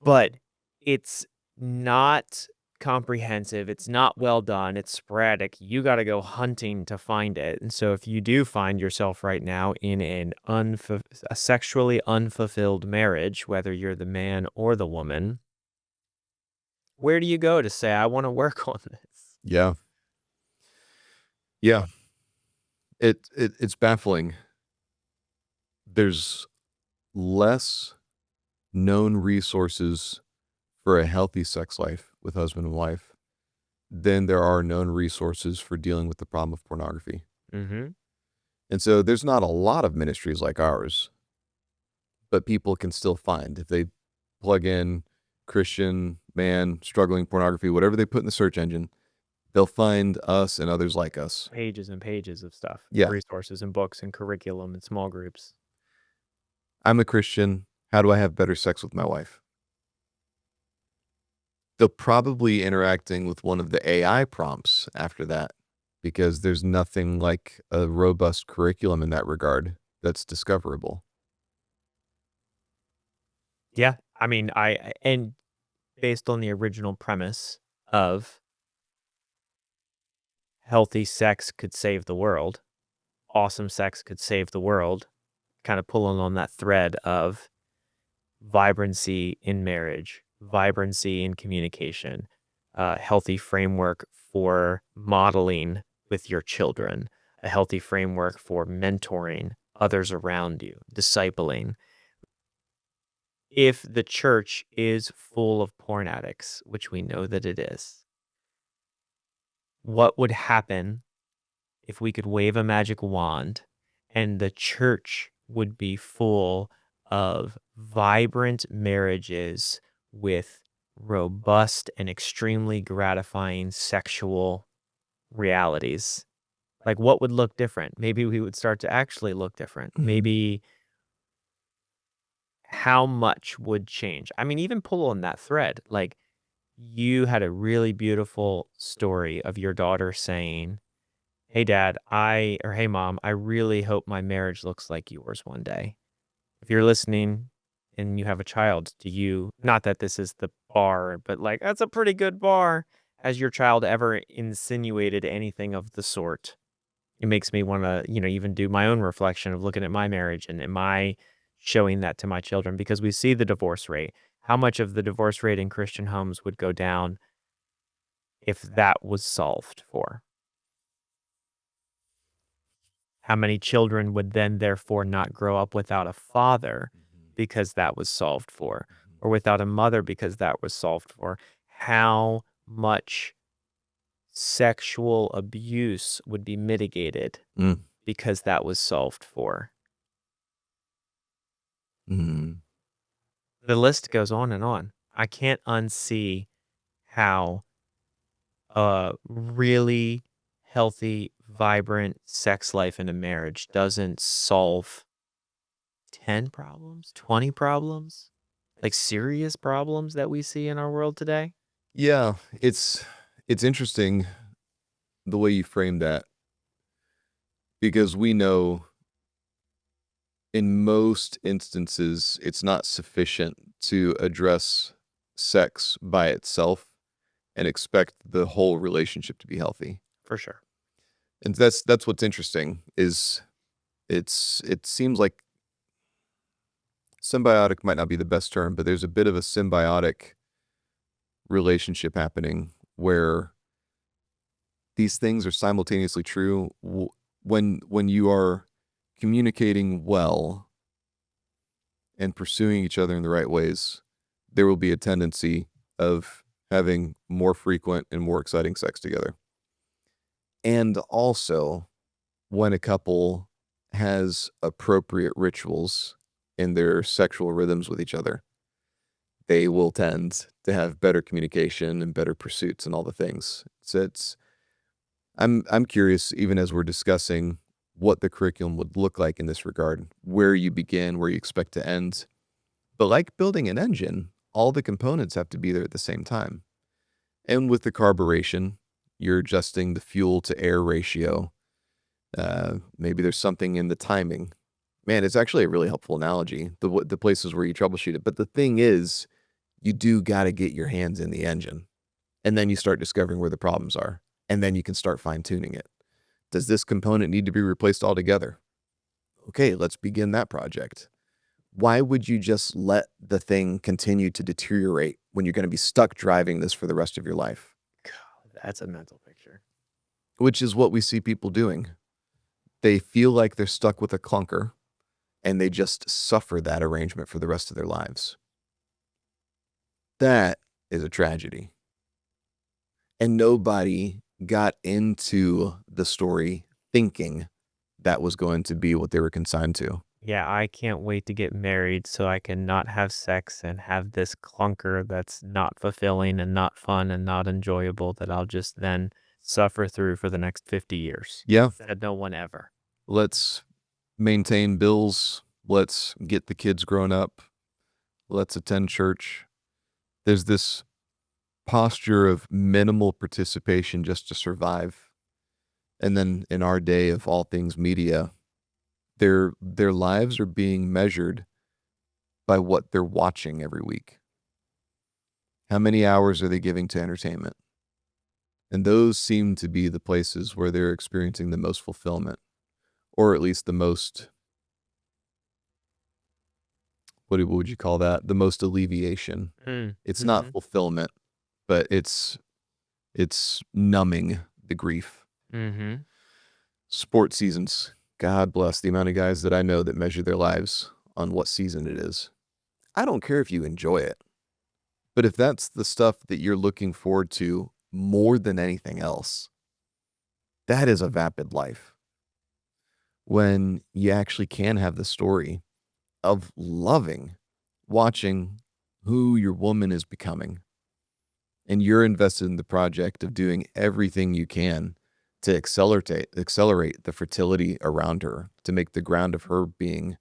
but it's not comprehensive. It's not well done. It's sporadic. You got to go hunting to find it. And so if you do find yourself right now in a sexually unfulfilled marriage, whether you're the man or the woman, Where do you go to say, I want to work on this? Yeah. Yeah. It's baffling. There's less known resources for a healthy sex life with husband and wife than there are known resources for dealing with the problem of pornography. Mm-hmm. And so there's not a lot of ministries like ours, but people can still find if they plug in Christian man struggling pornography, whatever they put in the search engine, they'll find us and others like us. Pages and pages of stuff, Yeah. resources and books and curriculum and small groups. I'm a Christian. How do I have better sex with my wife? They'll probably interacting with one of the AI prompts after that because there's nothing like a robust curriculum in that regard that's discoverable. Yeah. I mean, and based on the original premise of healthy sex could save the world, awesome sex could save the world, kind of pulling on that thread of vibrancy in marriage, vibrancy in communication, healthy framework for modeling with your children, a healthy framework for mentoring others around you, discipling. If the church is full of porn addicts, which we know that it is, what would happen if we could wave a magic wand and the church would be full of vibrant marriages with robust and extremely gratifying sexual realities? Like, what would look different? Maybe we would start to actually look different. Mhm. Maybe how much would change? I mean, even pull on that thread. Like, you had a really beautiful story of your daughter saying, "Hey dad, or hey mom, I really hope my marriage looks like yours one day." If you're listening and you have a child, not that this is the bar, but like, that's a pretty good bar. Has your child ever insinuated anything of the sort? It makes me want to, even do my own reflection of looking at my marriage and am I showing that to my children? Because we see the divorce rate. How much of the divorce rate in Christian homes would go down if that was solved for? How many children would then therefore not grow up without a father because that was solved for, or without a mother because that was solved for? How much sexual abuse would be mitigated Mm. because that was solved for? Mhm. The list goes on and on. I can't unsee how a really healthy, vibrant sex life in a marriage doesn't solve 10 problems, 20 problems, like serious problems that we see in our world today. Yeah, it's interesting the way you frame that because we know in most instances it's not sufficient to address sex by itself and expect the whole relationship to be healthy. For sure. And that's what's interesting is it seems like symbiotic might not be the best term, but there's a bit of a symbiotic relationship happening where these things are simultaneously true when you are communicating well and pursuing each other in the right ways, there will be a tendency of having more frequent and more exciting sex together. And also, when a couple has appropriate rituals in their sexual rhythms with each other, they will tend to have better communication and better pursuits and all the things. So I'm curious, even as we're discussing what the curriculum would look like in this regard, where you begin, where you expect to end. But like building an engine, all the components have to be there at the same time. And with the carburation, you're adjusting the fuel to air ratio. Maybe there's something in the timing. Man, it's actually a really helpful analogy, the places where you troubleshoot it. But the thing is, you do got to get your hands in the engine. And then you start discovering where the problems are. And then you can start fine tuning it. Does this component need to be replaced altogether? Okay, let's begin that project. Why would you just let the thing continue to deteriorate when you're going to be stuck driving this for the rest of your life? God, that's a mental picture. Which is what we see people doing. They feel like they're stuck with a clunker and they just suffer that arrangement for the rest of their lives. That is a tragedy. And nobody got into the story thinking that was going to be what they were consigned to. Yeah, I can't wait to get married so I can not have sex and have this clunker that's not fulfilling and not fun and not enjoyable that I'll just then suffer through for the next 50 years. Yeah, Said no one ever. let's maintain bills. Let's get the kids grown up. Let's attend church. There's this posture of minimal participation just to survive. And then in our day of all things media, their lives are being measured by what they're watching every week. How many hours are they giving to entertainment? And those seem to be the places where they're experiencing the most fulfillment, or at least the most, what would you call that? The most alleviation. It's not Mm-hmm. fulfillment, but it's numbing the grief. Mm-hmm. Sports seasons. God bless the amount of guys that I know that measure their lives on what season it is. I don't care if you enjoy it, but if that's the stuff that you're looking forward to more than anything else, that is a vapid life. When you actually can have the story of loving, watching who your woman is becoming, and you're invested in the project of doing everything you can to accelerate the fertility around her, to make the ground of her being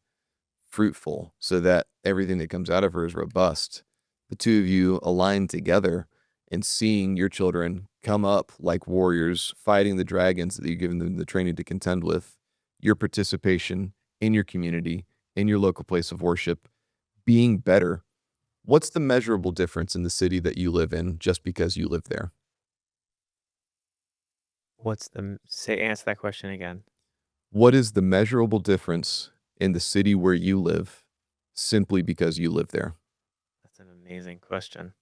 fruitful so that everything that comes out of her is robust. The two of you align together and seeing your children come up like warriors, fighting the dragons that you've given them the training to contend with, your participation in your community, in your local place of worship, being better. What's the measurable difference in the city that you live in just because you live there? Answer that question again. What is the measurable difference in the city where you live simply because you live there? That's an amazing question.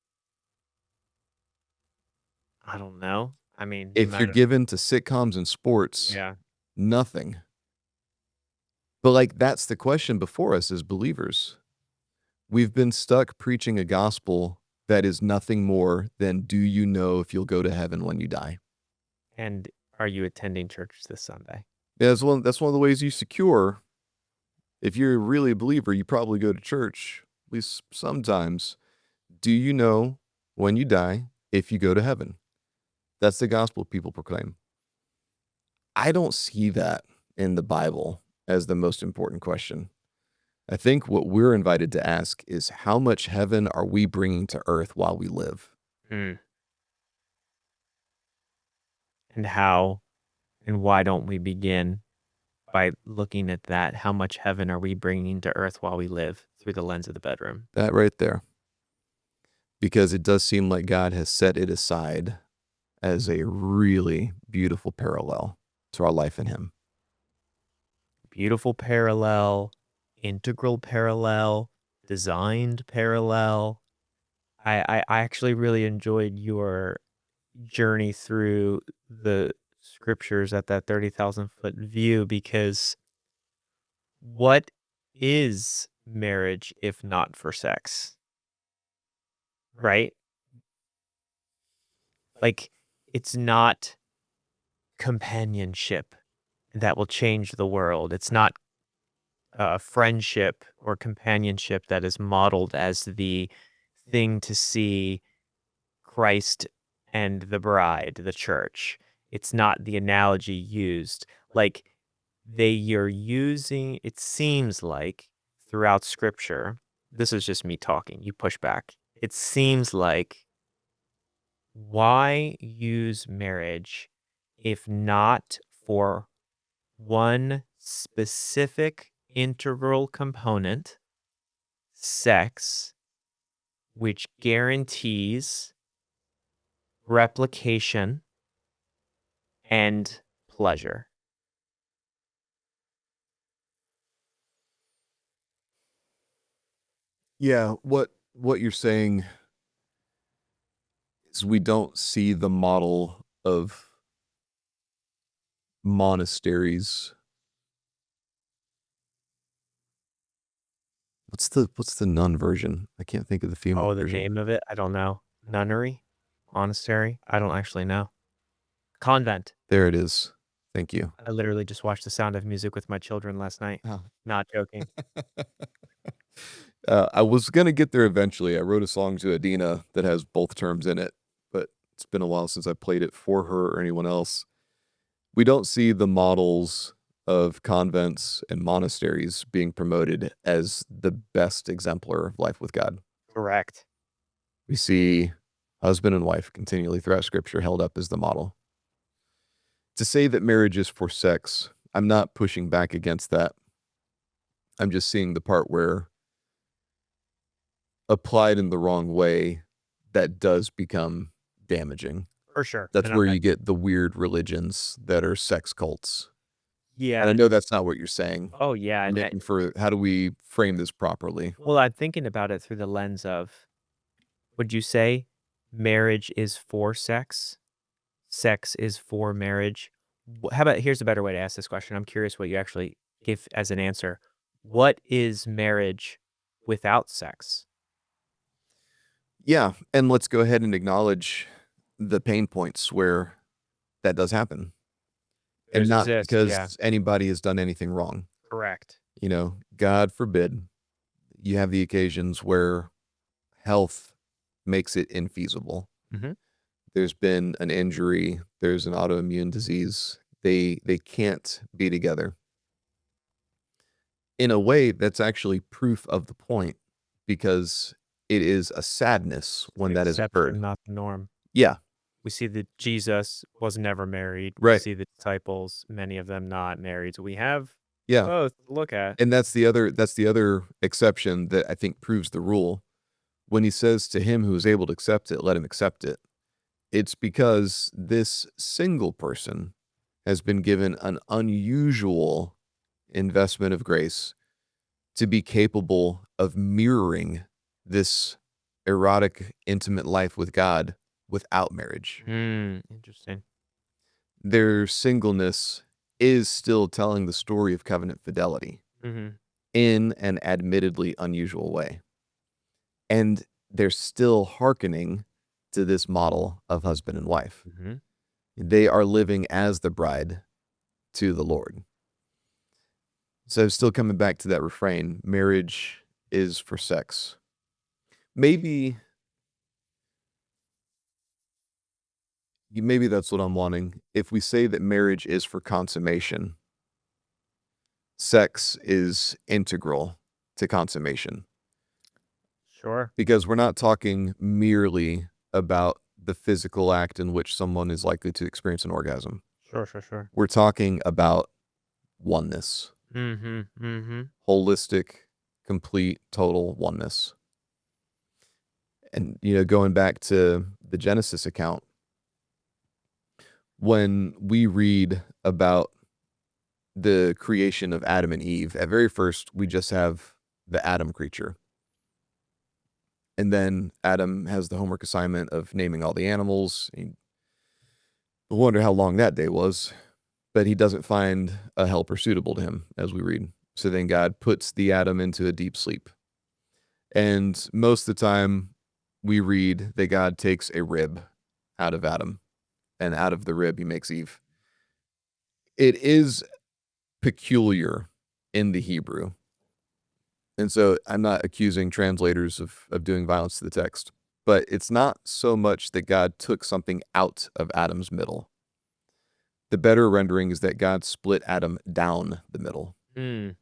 I don't know. I mean, no If you're matter. given to sitcoms and sports, Yeah. nothing. But like that's the question before us as believers. We've been stuck preaching a gospel that is nothing more than do you know if you'll go to heaven when you die? And are you attending church this Sunday? Yeah, that's one of the ways you secure. If you're really a believer, you probably go to church, at least sometimes. Do you know when you die if you go to heaven? That's the gospel people proclaim. I don't see that in the Bible as the most important question. I think what we're invited to ask is how much heaven are we bringing to earth while we live? Mm. And how and why don't we begin by looking at that? How much heaven are we bringing to earth while we live through the lens of the bedroom? That right there. Because it does seem like God has set it aside as a really beautiful parallel to our life in Him. Beautiful parallel, integral parallel, designed parallel. I actually really enjoyed your journey through the scriptures at that 30,000-foot view because what is marriage if not for sex? Right? Like, it's not companionship that will change the world. It's not friendship or companionship that is modeled as the thing to see Christ and the bride, the church. It's not the analogy used. Like, you're using, it seems like throughout scripture, this is just me talking, you push back. It seems like why use marriage if not for one specific integral component, sex, which guarantees replication and pleasure? Yeah, what you're saying is we don't see the model of monasteries. What's the nun version? I can't think of the female Oh, the version. name of it? I don't know. Nunnery? Monastery? I don't actually know. Convent. There it is. Thank you. I literally just watched The Sound of Music with my children last night. Oh. Not joking. I was gonna get there eventually. I wrote a song to Adina that has both terms in it, but it's been a while since I played it for her or anyone else. We don't see the models of convents and monasteries being promoted as the best exemplar of life with God. Correct. We see husband and wife continually throughout scripture held up as the model. To say that marriage is for sex, I'm not pushing back against that. I'm just seeing the part where applied in the wrong way, that does become damaging. For sure. That's And I'm where not you get the weird religions that are sex cults. And Yeah. I know that's not what you're saying. Oh, yeah, You're and looking for how do we frame this properly? well, I'm thinking about it through the lens of, would you say marriage is for sex? Sex is for marriage? How about here's a better way to ask this question. I'm curious what you actually give as an answer. What is marriage without sex? Yeah, and let's go ahead and acknowledge the pain points where that does happen, and Theirs not exist, yeah. because anybody has done anything wrong. Correct. God forbid, you have the occasions where health makes it infeasible. Mhm. There's been an injury, there's an autoimmune disease. They can't be together. In a way, that's actually proof of the point because it is a sadness The when that has exception, occurred. not the norm. Yeah, We see that Jesus was never married. We right. see the disciples, many of them not married. So we have Yeah. both to look at. And that's the other exception that I think proves the rule. When he says to him who is able to accept it, let him accept it. It's because this single person has been given an unusual investment of grace to be capable of mirroring this erotic, intimate life with God without marriage. Interesting. Their singleness is still telling the story of covenant fidelity Mhm. in an admittedly unusual way. And they're still hearkening to this model of husband and wife. Mhm. They are living as the bride to the Lord. So still coming back to that refrain, marriage is for sex. Maybe that's what I'm wanting. If we say that marriage is for consummation, sex is integral to consummation Sure. because we're not talking merely about the physical act in which someone is likely to experience an orgasm. Sure, sure, sure. We're talking about oneness, Mhm. Mhm. holistic, complete, total oneness. And, going back to the Genesis account, when we read about the creation of Adam and Eve, at very first, we just have the Adam creature. And then Adam has the homework assignment of naming all the animals. You wonder how long that day was, but he doesn't find a helper suitable to him, as we read. So then God puts the Adam into a deep sleep. And most of the time, we read that God takes a rib out of Adam, and out of the rib, he makes Eve. It is peculiar in the Hebrew. And so I'm not accusing translators of doing violence to the text, but it's not so much that God took something out of Adam's middle. The better rendering is that God split Adam down the middle. Mm.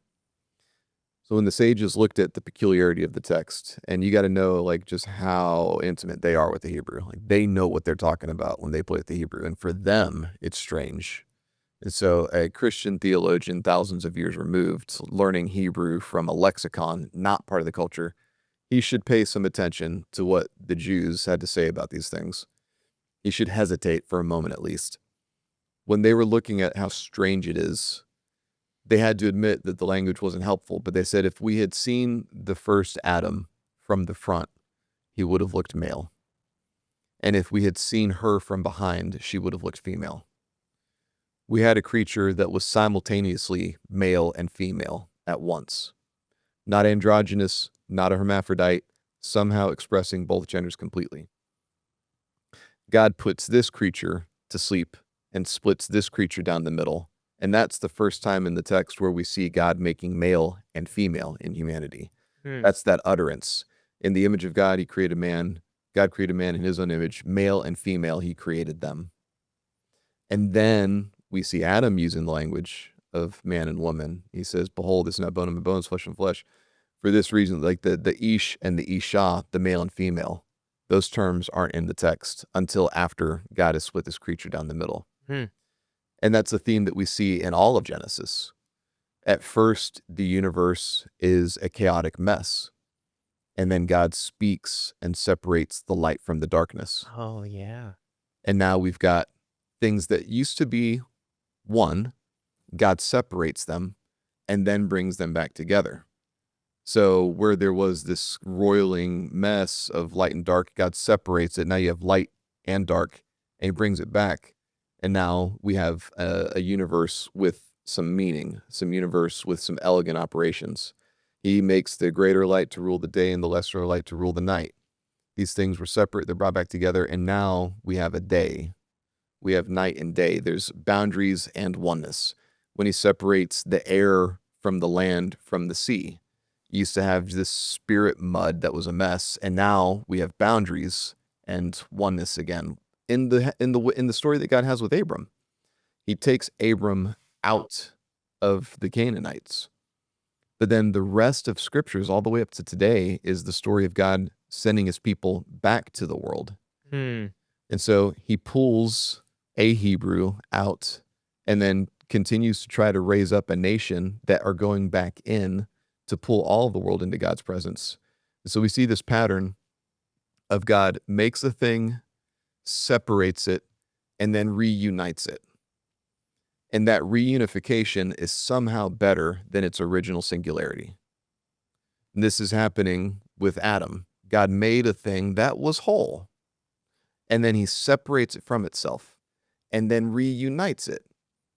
So when the sages looked at the peculiarity of the text, and you got to know like just how intimate they are with the Hebrew, like they know what they're talking about when they play with the Hebrew, and for them it's strange. And so a Christian theologian, thousands of years removed, learning Hebrew from a lexicon, not part of the culture, he should pay some attention to what the Jews had to say about these things. He should hesitate for a moment at least. When they were looking at how strange it is, they had to admit that the language wasn't helpful, but they said if we had seen the first Adam from the front, he would have looked male. And if we had seen her from behind, she would have looked female. We had a creature that was simultaneously male and female at once. Not androgynous, not a hermaphrodite, somehow expressing both genders completely. God puts this creature to sleep and splits this creature down the middle. And that's the first time in the text where we see God making male and female in humanity. That's that utterance. In the image of God, he created man. God created man in his own image. Male and female, he created them. And then we see Adam using the language of man and woman. He says, behold, this is not bone of my bones, flesh and flesh. For this reason, like the ish and the isha, the male and female, those terms aren't in the text until after God has split this creature down the middle. And that's a theme that we see in all of Genesis. At first, the universe is a chaotic mess. And then God speaks and separates the light from the darkness. Oh, yeah. And now we've got things that used to be one, God separates them and then brings them back together. So where there was this roiling mess of light and dark, God separates it. Now you have light and dark, and he brings it back. And now we have a universe with some meaning, some universe with some elegant operations. He makes the greater light to rule the day and the lesser light to rule the night. These things were separate, they're brought back together, and now we have a day. We have night and day. There's boundaries and oneness. When he separates the air from the land, from the sea, you used to have this spirit mud that was a mess, and now we have boundaries and oneness again. In the story that God has with Abram, he takes Abram out of the Canaanites. But then the rest of scriptures, all the way up to today, is the story of God sending his people back to the world. And so he pulls a Hebrew out and then continues to try to raise up a nation that are going back in to pull all of the world into God's presence. And so we see this pattern of God makes a thing, separates it, and then reunites it. And that reunification is somehow better than its original singularity. And this is happening with Adam. God made a thing that was whole, and then he separates it from itself and then reunites it.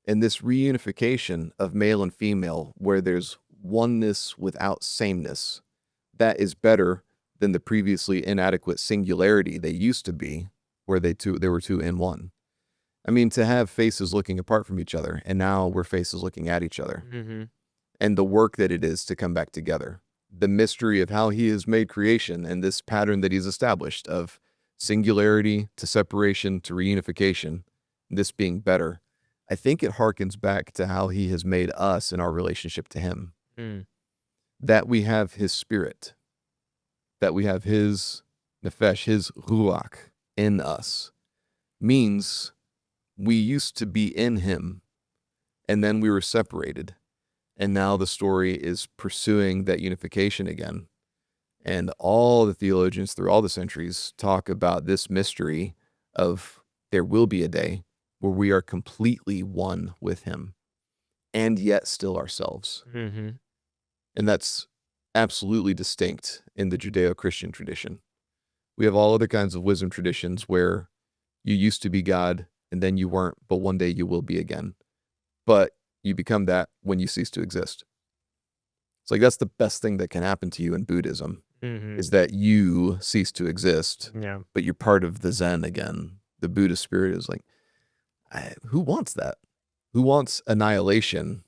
And this reunification of male and female, where there's oneness without sameness, that is better than the previously inadequate singularity they used to be, where they were two in one. I mean, to have faces looking apart from each other, and now we're faces looking at each other. And the work that it is to come back together. The mystery of how he has made creation and this pattern that he's established of singularity to separation to reunification, this being better. I think it harkens back to how he has made us in our relationship to him. That we have his spirit, that we have his nefesh, his ruach in us, means we used to be in him, and then we were separated. And now the story is pursuing that unification again. And all the theologians through all the centuries talk about this mystery of there will be a day where we are completely one with him and yet still ourselves. And that's absolutely distinct in the Judeo-Christian tradition. We have all other kinds of wisdom traditions where you used to be God and then you weren't, but one day you will be again. But you become that when you cease to exist. It's like that's the best thing that can happen to you in Buddhism, is that you cease to exist, but you're part of the Zen again. The Buddhist spirit is like, who wants that? Who wants annihilation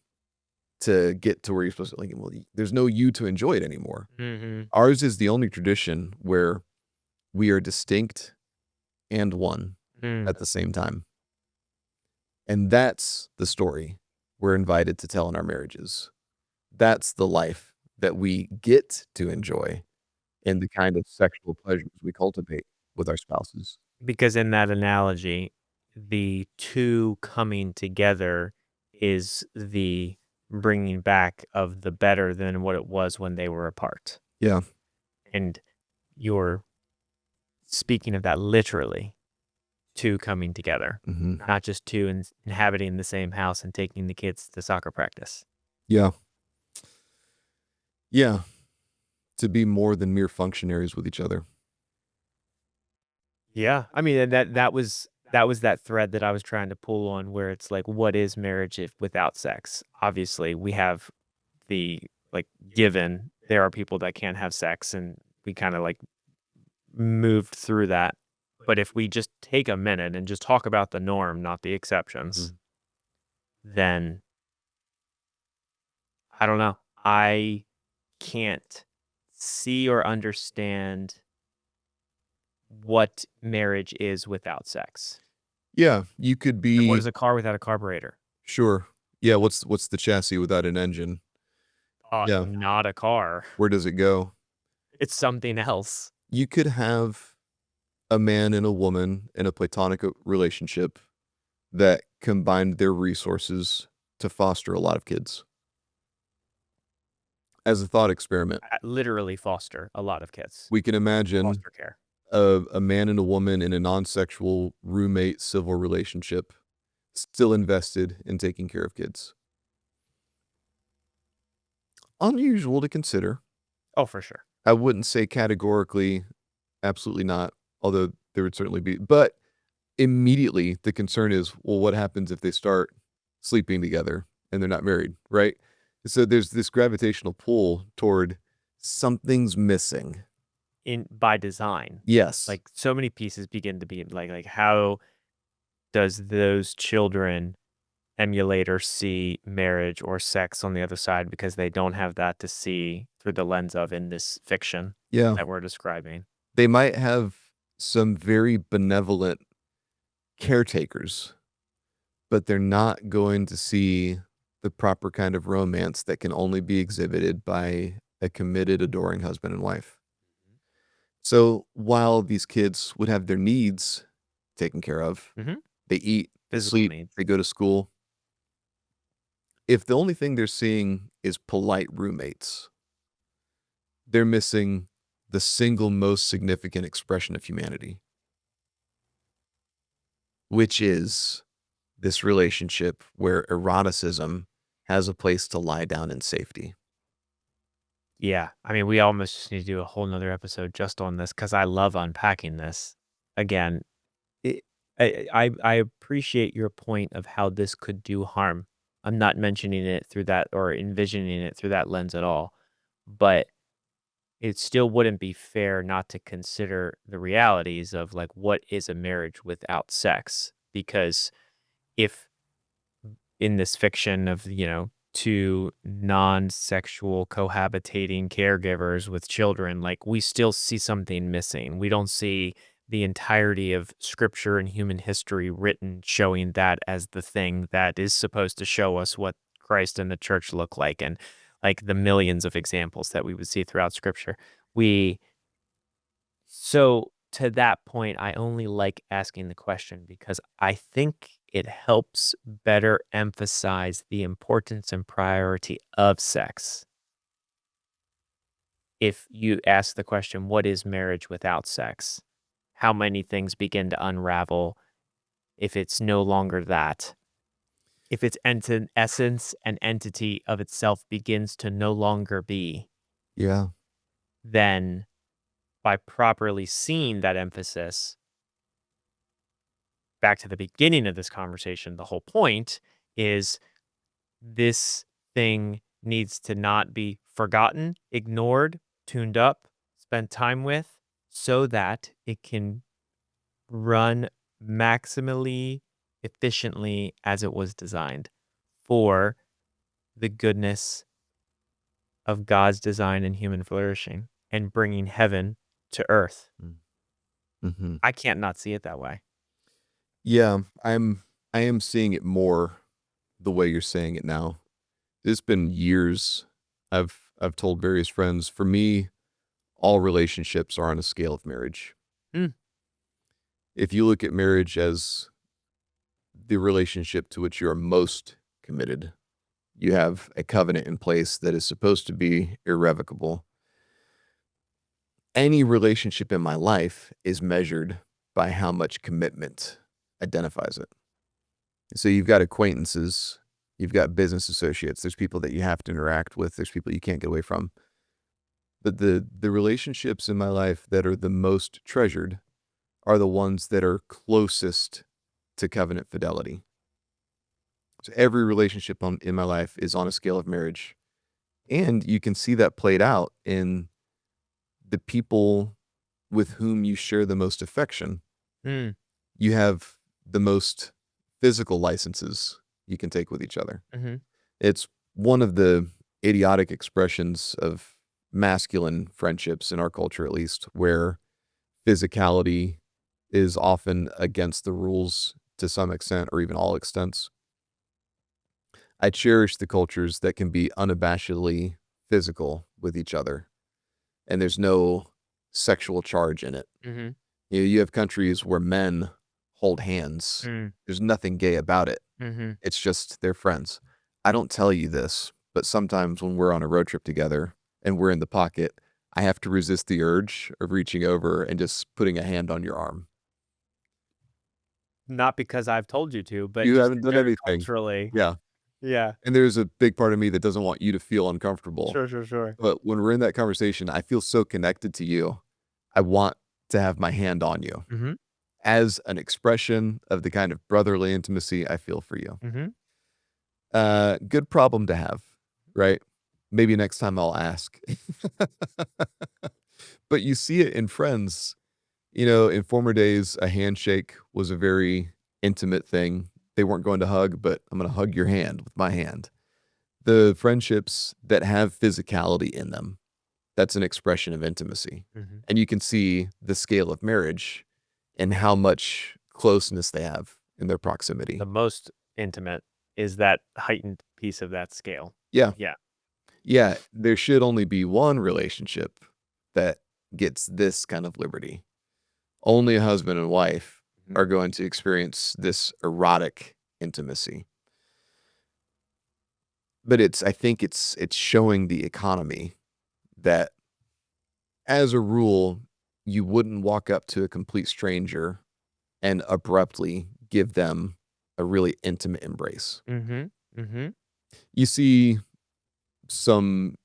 to get to where you're supposed to? Like, well, there's no you to enjoy it anymore. Ours is the only tradition where we are distinct and one at the same time. And that's the story we're invited to tell in our marriages. That's the life that we get to enjoy in the kind of sexual pleasures we cultivate with our spouses. Because in that analogy, the two coming together is the bringing back of the better than what it was when they were apart. Yeah. And you're speaking of that literally, two coming together, not just two inhabiting the same house and taking the kids to soccer practice. Yeah. to be more than mere functionaries with each other. Yeah, I mean, and that was that thread that I was trying to pull on where it's like, what is marriage if without sex? Obviously, we have the like given there are people that can't have sex and we kind of like moved through that. But if we just take a minute and just talk about the norm, not the exceptions, Mhm. then I don't know. I can't see or understand what marriage is without sex. Yeah, you could Like, what be is a car without a carburetor? sure. Yeah, what's the chassis without an engine? Yeah, Not a car. where does it go? It's something else. You could have a man and a woman in a platonic relationship that combined their resources to foster a lot of kids. As a thought experiment, Literally foster a lot of kids. we can imagine Foster care. a man and a woman in a non-sexual roommate civil relationship still invested in taking care of kids. Unusual to consider. Oh, for sure. I wouldn't say categorically, absolutely not, although there would certainly be. But immediately the concern is, well, what happens if they start sleeping together and they're not married, right? So there's this gravitational pull toward something's missing. In by design. Yes. Like so many pieces begin to be like how does those children emulate or see marriage or sex on the other side because they don't have that to see through the lens of in this fiction Yeah. that we're describing. They might have some very benevolent caretakers, but they're not going to see the proper kind of romance that can only be exhibited by a committed, adoring husband and wife. So while these kids would have their needs taken care of, Mhm. they eat, they Physical sleep, needs. they go to school. If the only thing they're seeing is polite roommates, they're missing the single most significant expression of humanity, which is this relationship where eroticism has a place to lie down in safety. Yeah. I mean, we almost just need to do a whole nother episode just on this because I love unpacking this. Again, it, I appreciate your point of how this could do harm. I'm not mentioning it through that or envisioning it through that lens at all. But it still wouldn't be fair not to consider the realities of like what is a marriage without sex? Because if in this fiction of, two non-sexual cohabitating caregivers with children, like we still see something missing. We don't see the entirety of scripture and human history written showing that as the thing that is supposed to show us what Christ and the church look like and like the millions of examples that we would see throughout scripture. We so to that point, I only like asking the question because I think it helps better emphasize the importance and priority of sex. If you ask the question, what is marriage without sex? How many things begin to unravel if it's no longer that? If its essence and entity of itself begins to no longer be, Yeah. then by properly seeing that emphasis, back to the beginning of this conversation, the whole point is this thing needs to not be forgotten, ignored, tuned up, spent time with, so that it can run maximally efficiently as it was designed for the goodness of God's design and human flourishing and bringing heaven to earth. Mm-hmm. I can't not see it that way. Yeah, I am seeing it more the way you're saying it now. It's been years. I've told various friends, for me, all relationships are on a scale of marriage. Mm. If you look at marriage as the relationship to which you are most committed, you have a covenant in place that is supposed to be irrevocable. Any relationship in my life is measured by how much commitment identifies it. So you've got acquaintances, you've got business associates, there's people that you have to interact with, there's people you can't get away from. But the relationships in my life that are the most treasured are the ones that are closest to covenant fidelity. So every relationship in my life is on a scale of marriage. And you can see that played out in the people with whom you share the most affection. Mm, You have the most physical licenses you can take with each other. mhm. It's one of the idiotic expressions of masculine friendships in our culture, at least, where physicality is often against the rules to some extent or even all extents. I cherish the cultures that can be unabashedly physical with each other, and there's no sexual charge in it. Mhm. You have countries where men hold hands. Mm, There's nothing gay about it. mhm. It's just they're friends. I don't tell you this, but sometimes when we're on a road trip together and we're in the pocket, I have to resist the urge of reaching over and just putting a hand on your arm. Not because I've told you to, but You just haven't done very anything. culturally. Yeah. Yeah. And there's a big part of me that doesn't want you to feel uncomfortable. Sure, sure, sure. But when we're in that conversation, I feel so connected to you. I want to have my hand on you Mhm, as an expression of the kind of brotherly intimacy I feel for you. mhm. Good problem to have, right? Maybe next time I'll ask. But you see it in friends. In former days, a handshake was a very intimate thing. They weren't going to hug, but I'm going to hug your hand with my hand. The friendships that have physicality in them, that's an expression of intimacy. Mhm. And you can see the scale of marriage and how much closeness they have in their The proximity. most intimate is that heightened piece of that scale. Yeah. Yeah. Yeah. There should only be one relationship that gets this kind of liberty. Only a husband and wife Mhm. are going to experience this erotic intimacy. But I think it's showing the economy that as a rule, you wouldn't walk up to a complete stranger and abruptly give them a really intimate embrace. Mhm, mhm. You see some,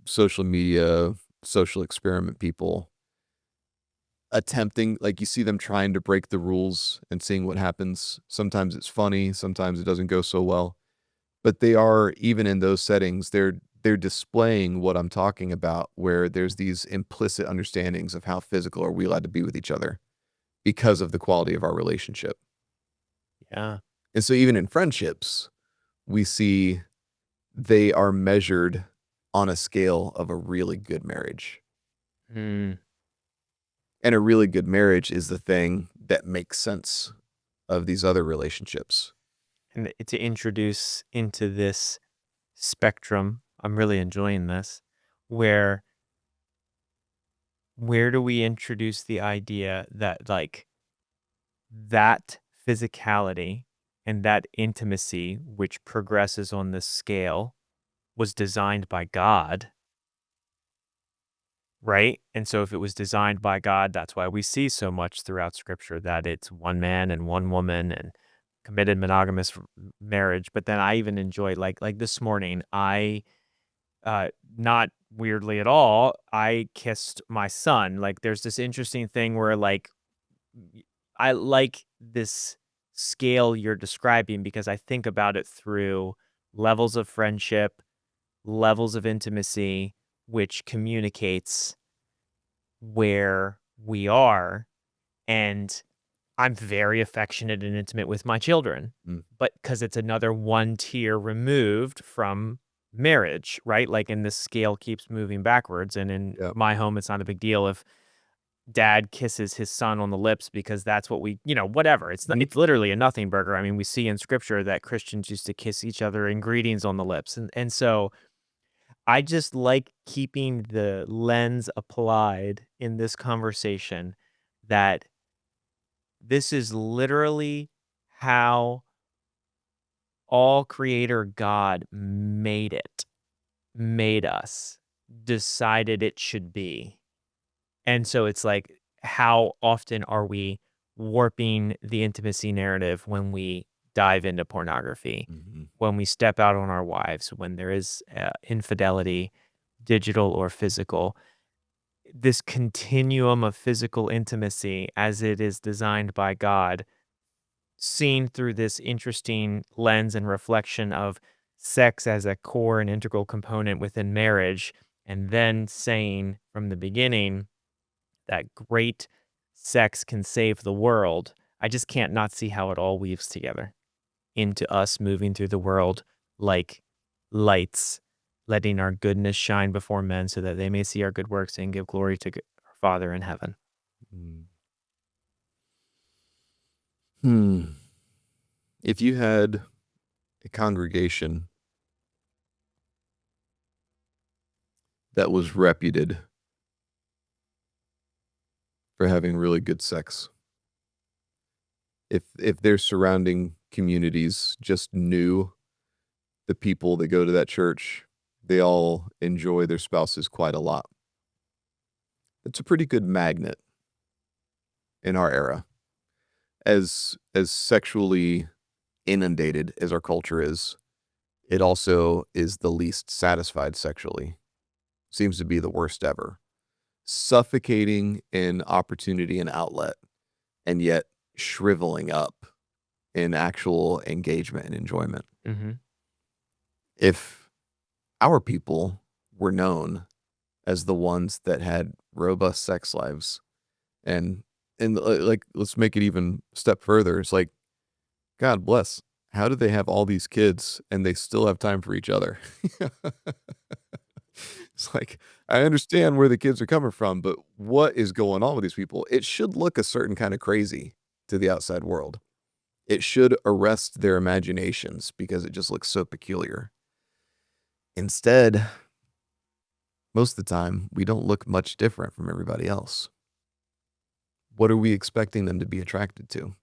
social media, social experiment people attempting, like, you see them trying to break the rules and seeing what happens. Sometimes it's funny, sometimes it doesn't go so well. But they are, even in those settings, they're displaying what I'm talking about, where there's these implicit understandings of how physical are we allowed to be with each other because of the quality of our relationship. Yeah. And so even in friendships, we see they are measured on a scale of a really good marriage. Mm. And a really good marriage is the thing that makes sense of these other relationships. And to introduce into this spectrum, I'm really enjoying this, where do we introduce the idea that, like, that physicality and that intimacy which progresses on this scale was designed by God, right? And so if it was designed by God, that's why we see so much throughout scripture that it's one man and one woman and committed monogamous marriage. But then I even enjoy, like this morning, I not weirdly at all, I kissed my son. Like there's this interesting thing where, like, I like this scale you're describing because I think about it through levels of friendship, levels of intimacy, which communicates where we are. And I'm very affectionate and intimate with my children, Mm, but because it's another one tier removed from marriage, right? Like, and this scale keeps moving backwards. And in yeah. my home, it's not a big deal if dad kisses his son on the lips because that's what whatever. Mhm. It's literally a nothing burger. I mean, we see in scripture that Christians used to kiss each other in greetings on the lips. And so I just like keeping the lens applied in this conversation that this is literally how all creator God made us, decided it should be. And so it's like, how often are we warping the intimacy narrative when we dive into pornography, Mhm. when we step out on our wives, when there is infidelity? digital or physical. This continuum of physical intimacy as it is designed by God, seen through this interesting lens and reflection of sex as a core and integral component within marriage, and then saying from the beginning that great sex can save the world. I just can't not see how it all weaves together into us moving through the world like lights, letting our goodness shine before men so that they may see our good works and give glory to our Father in heaven. Mm. Hmm. If you had a congregation that was reputed for having really good sex, if their surrounding communities just knew the people that go to that church, they all enjoy their spouses quite a lot. It's a pretty good magnet in our era. As sexually inundated as our culture is, it also is the least satisfied sexually. Seems to be the worst ever. Suffocating in opportunity and outlet, and yet shriveling up in actual engagement and enjoyment. Mm-hmm. If our people were known as the ones that had robust sex lives, and like, let's make it even a step further. It's like, God bless. How do they have all these kids and they still have time for each other? It's like, I understand where the kids are coming from, but what is going on with these people? It should look a certain kind of crazy to the outside world. It should arrest their imaginations because it just looks so peculiar. Instead, most of the time, we don't look much different from everybody else. What are we expecting them to be attracted to?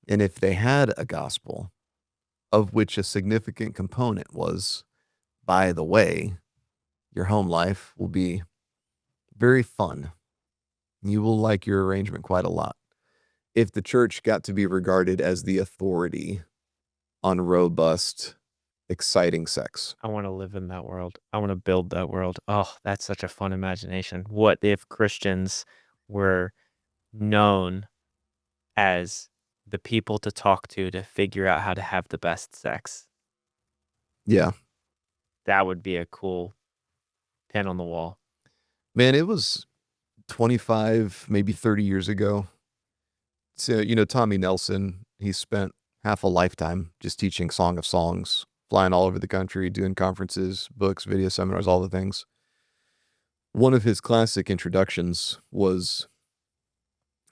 And if they had a gospel of which a significant component was, by the way, your home life will be very fun. You will like your arrangement quite a lot. If the church got to be regarded as the authority on robust, exciting sex. I want to live in that world. I want to build that world. Oh, that's such a fun imagination. What if Christians were known as the people to talk to figure out how to have the best sex? Yeah. That would be a cool pin on the wall. Man, it was 25, maybe 30 years ago. So, Tommy Nelson, he spent half a lifetime just teaching Song of Songs, flying all over the country, doing conferences, books, video seminars, all the things. One of his classic introductions was,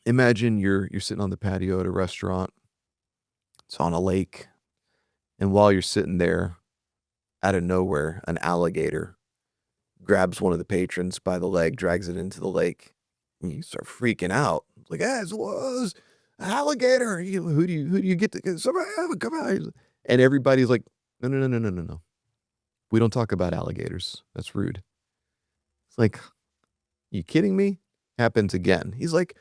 imagine you're sitting on the patio at a restaurant. It's on a lake. And while you're sitting there, out of nowhere, an alligator grabs one of the patrons by the leg, drags it into the lake. And you start freaking out. It's like, hey, it was alligator. Who do you get to somebody come out? And everybody's like, no, no, no, no, no, no, no. We don't talk about alligators. That's rude. It's like, you kidding me? Happens again. He's like,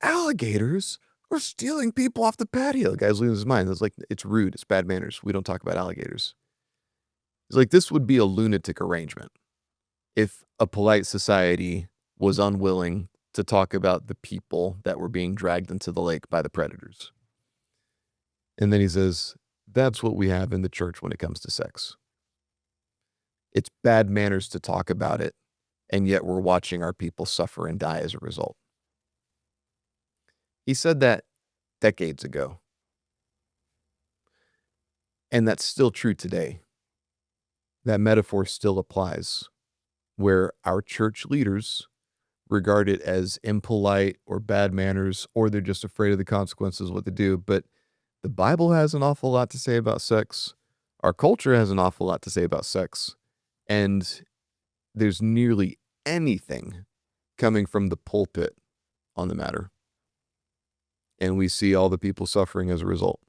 alligators are stealing people off the patio. The guy's losing his mind. It's like, it's rude. It's bad manners. We don't talk about alligators. He's like, this would be a lunatic arrangement if a polite society was unwilling to talk about the people that were being dragged into the lake by the predators. And then he says, that's what we have in the church when it comes to sex. It's bad manners to talk about it, and yet we're watching our people suffer and die as a result. He said that decades ago. And that's still true today. That metaphor still applies, where our church leaders regard it as impolite or bad manners, or they're just afraid of the consequences of what they do. But the Bible has an awful lot to say about sex. Our culture has an awful lot to say about sex. And there's nearly anything coming from the pulpit on the matter. And we see all the people suffering as a result.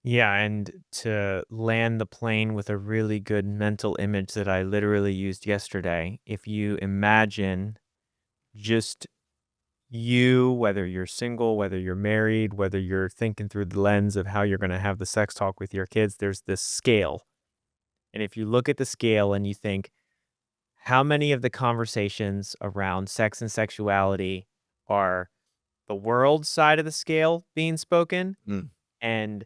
Yeah, and to land the plane with a really good mental image that I literally used yesterday, if you imagine just you, whether you're single, whether you're married, whether you're thinking through the lens of how you're going to have the sex talk with your kids, there's this scale. And if you look at the scale and you think, how many of the conversations around sex and sexuality are the world's side of the scale being spoken Mm. and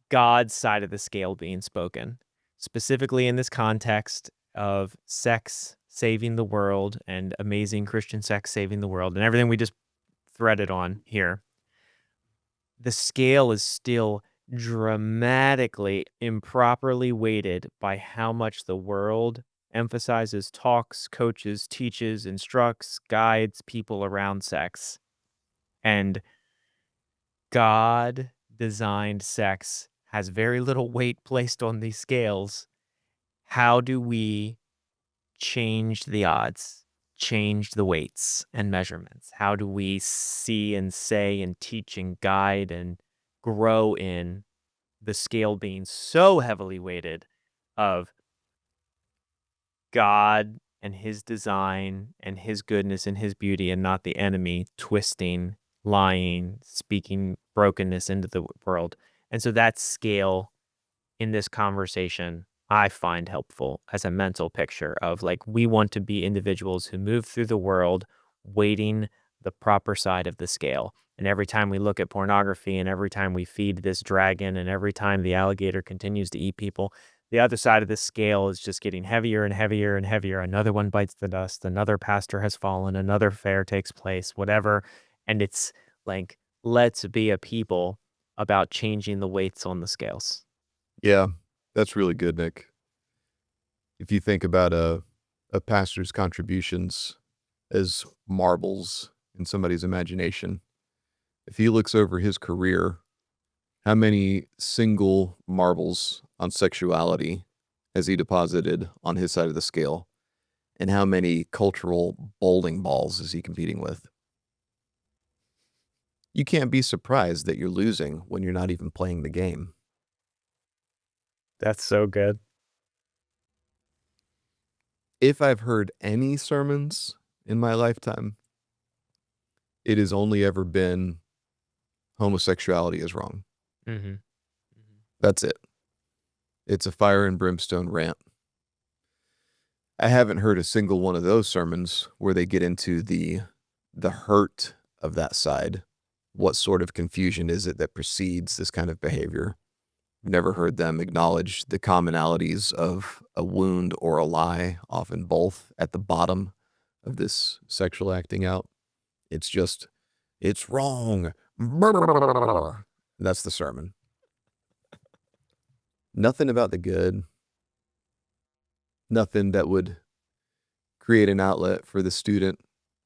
God's side of the scale being spoken, specifically in this context of sex saving the world and amazing Christian sex saving the world and everything we just threaded on here. The scale is still dramatically improperly weighted by how much the world emphasizes, talks, coaches, teaches, instructs, guides people around sex. And God designed sex has very little weight placed on these scales. How do we change the odds, change the weights and measurements? How do we see and say and teach and guide and grow in the scale being so heavily weighted of God and his design and his goodness and his beauty and not the enemy twisting, lying, speaking brokenness into the world? And so that scale in this conversation, I find helpful as a mental picture of like, we want to be individuals who move through the world weighting the proper side of the scale. And every time we look at pornography and every time we feed this dragon and every time the alligator continues to eat people, the other side of the scale is just getting heavier and heavier and heavier. Another one bites the dust. Another pastor has fallen. Another fair takes place, whatever. And it's like, let's be a people about changing the weights on the scales. Yeah, that's really good, Nick. If you think about a pastor's contributions as marbles in somebody's imagination, if he looks over his career, how many single marbles on sexuality has he deposited on his side of the scale? And how many cultural bowling balls is he competing with? You can't be surprised that you're losing when you're not even playing the game. That's so good. If I've heard any sermons in my lifetime, it has only ever been homosexuality is wrong. Mhm. That's it. It's a fire and brimstone rant. I haven't heard a single one of those sermons where they get into the hurt of that side. What sort of confusion is it that precedes this kind of behavior? Never heard them acknowledge the commonalities of a wound or a lie, often both at the bottom of this sexual acting out. It's just, it's wrong. That's the sermon. Nothing about the good. Nothing that would create an outlet for the student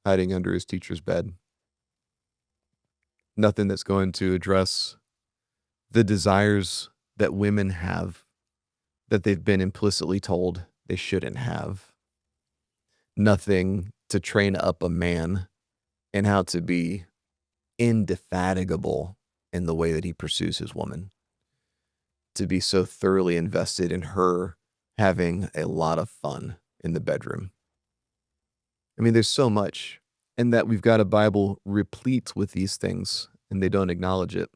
hiding under his teacher's bed. Nothing that's going to address the desires that women have that they've been implicitly told they shouldn't have. Nothing to train up a man in how to be indefatigable in the way that he pursues his woman, to be so thoroughly invested in her having a lot of fun in the bedroom. I mean, there's so much, and that we've got a Bible replete with these things, and they don't acknowledge it.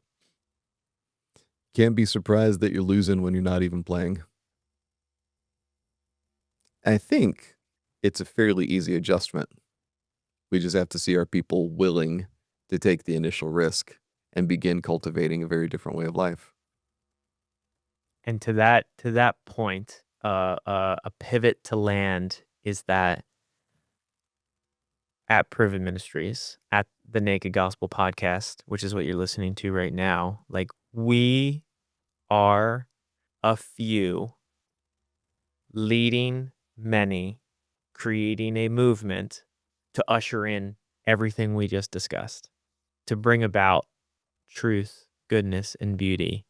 Can't be surprised that you're losing when you're not even playing. I think it's a fairly easy adjustment. We just have to see our people willing to take the initial risk and begin cultivating a very different way of life. And to that point, a pivot to land is that at Proven Ministries, at the Naked Gospel podcast, which is what you're listening to right now, like we are a few leading many, creating a movement to usher in everything we just discussed, to bring about truth, goodness, and beauty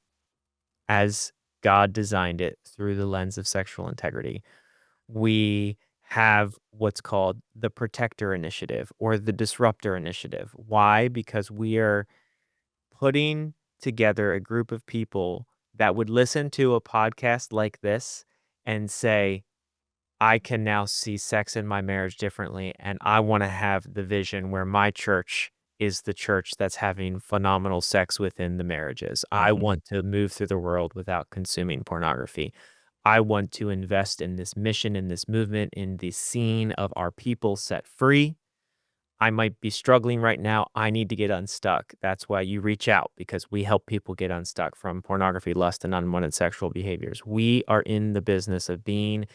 as God designed it through the lens of sexual integrity. We have what's called the Protector Initiative or the Disruptor Initiative. Why? Because we are putting together a group of people that would listen to a podcast like this and say, I can now see sex in my marriage differently, and I want to have the vision where my church is the church that's having phenomenal sex within the marriages. I Mhm. want to move through the world without consuming pornography. I want to invest in this mission, in this movement, in the scene of our people set free. I might be struggling right now. I need to get unstuck. That's why you reach out, because we help people get unstuck from pornography, lust, and unwanted sexual behaviors. We are in the business of being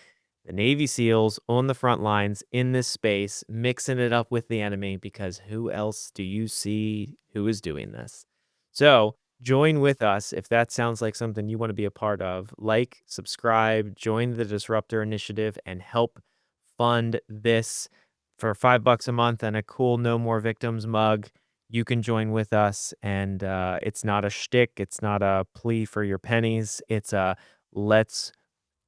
the Navy SEALs on the front lines in this space, mixing it up with the enemy, because who else do you see who is doing this? So join with us if that sounds like something you want to be a part of. Like, subscribe, join the Disruptor Initiative, and help fund this for $5 a month and a cool No More Victims mug. You can join with us, and it's not a shtick. It's not a plea for your pennies. It's a let's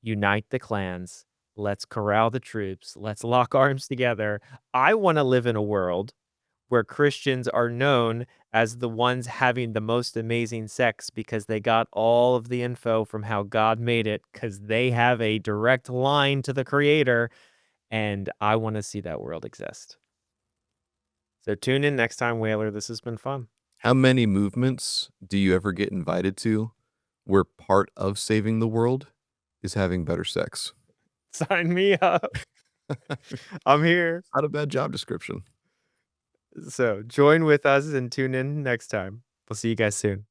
unite the clans. Let's corral the troops. Let's lock arms together. I want to live in a world where Christians are known as the ones having the most amazing sex because they got all of the info from how God made it, because they have a direct line to the creator. And I want to see that world exist. So tune in next time, Whaler. This has been fun. How many movements do you ever get invited to where part of saving the world is having better sex? Sign me up. I'm here. Not a bad job description. So join with us and tune in next time. We'll see you guys soon.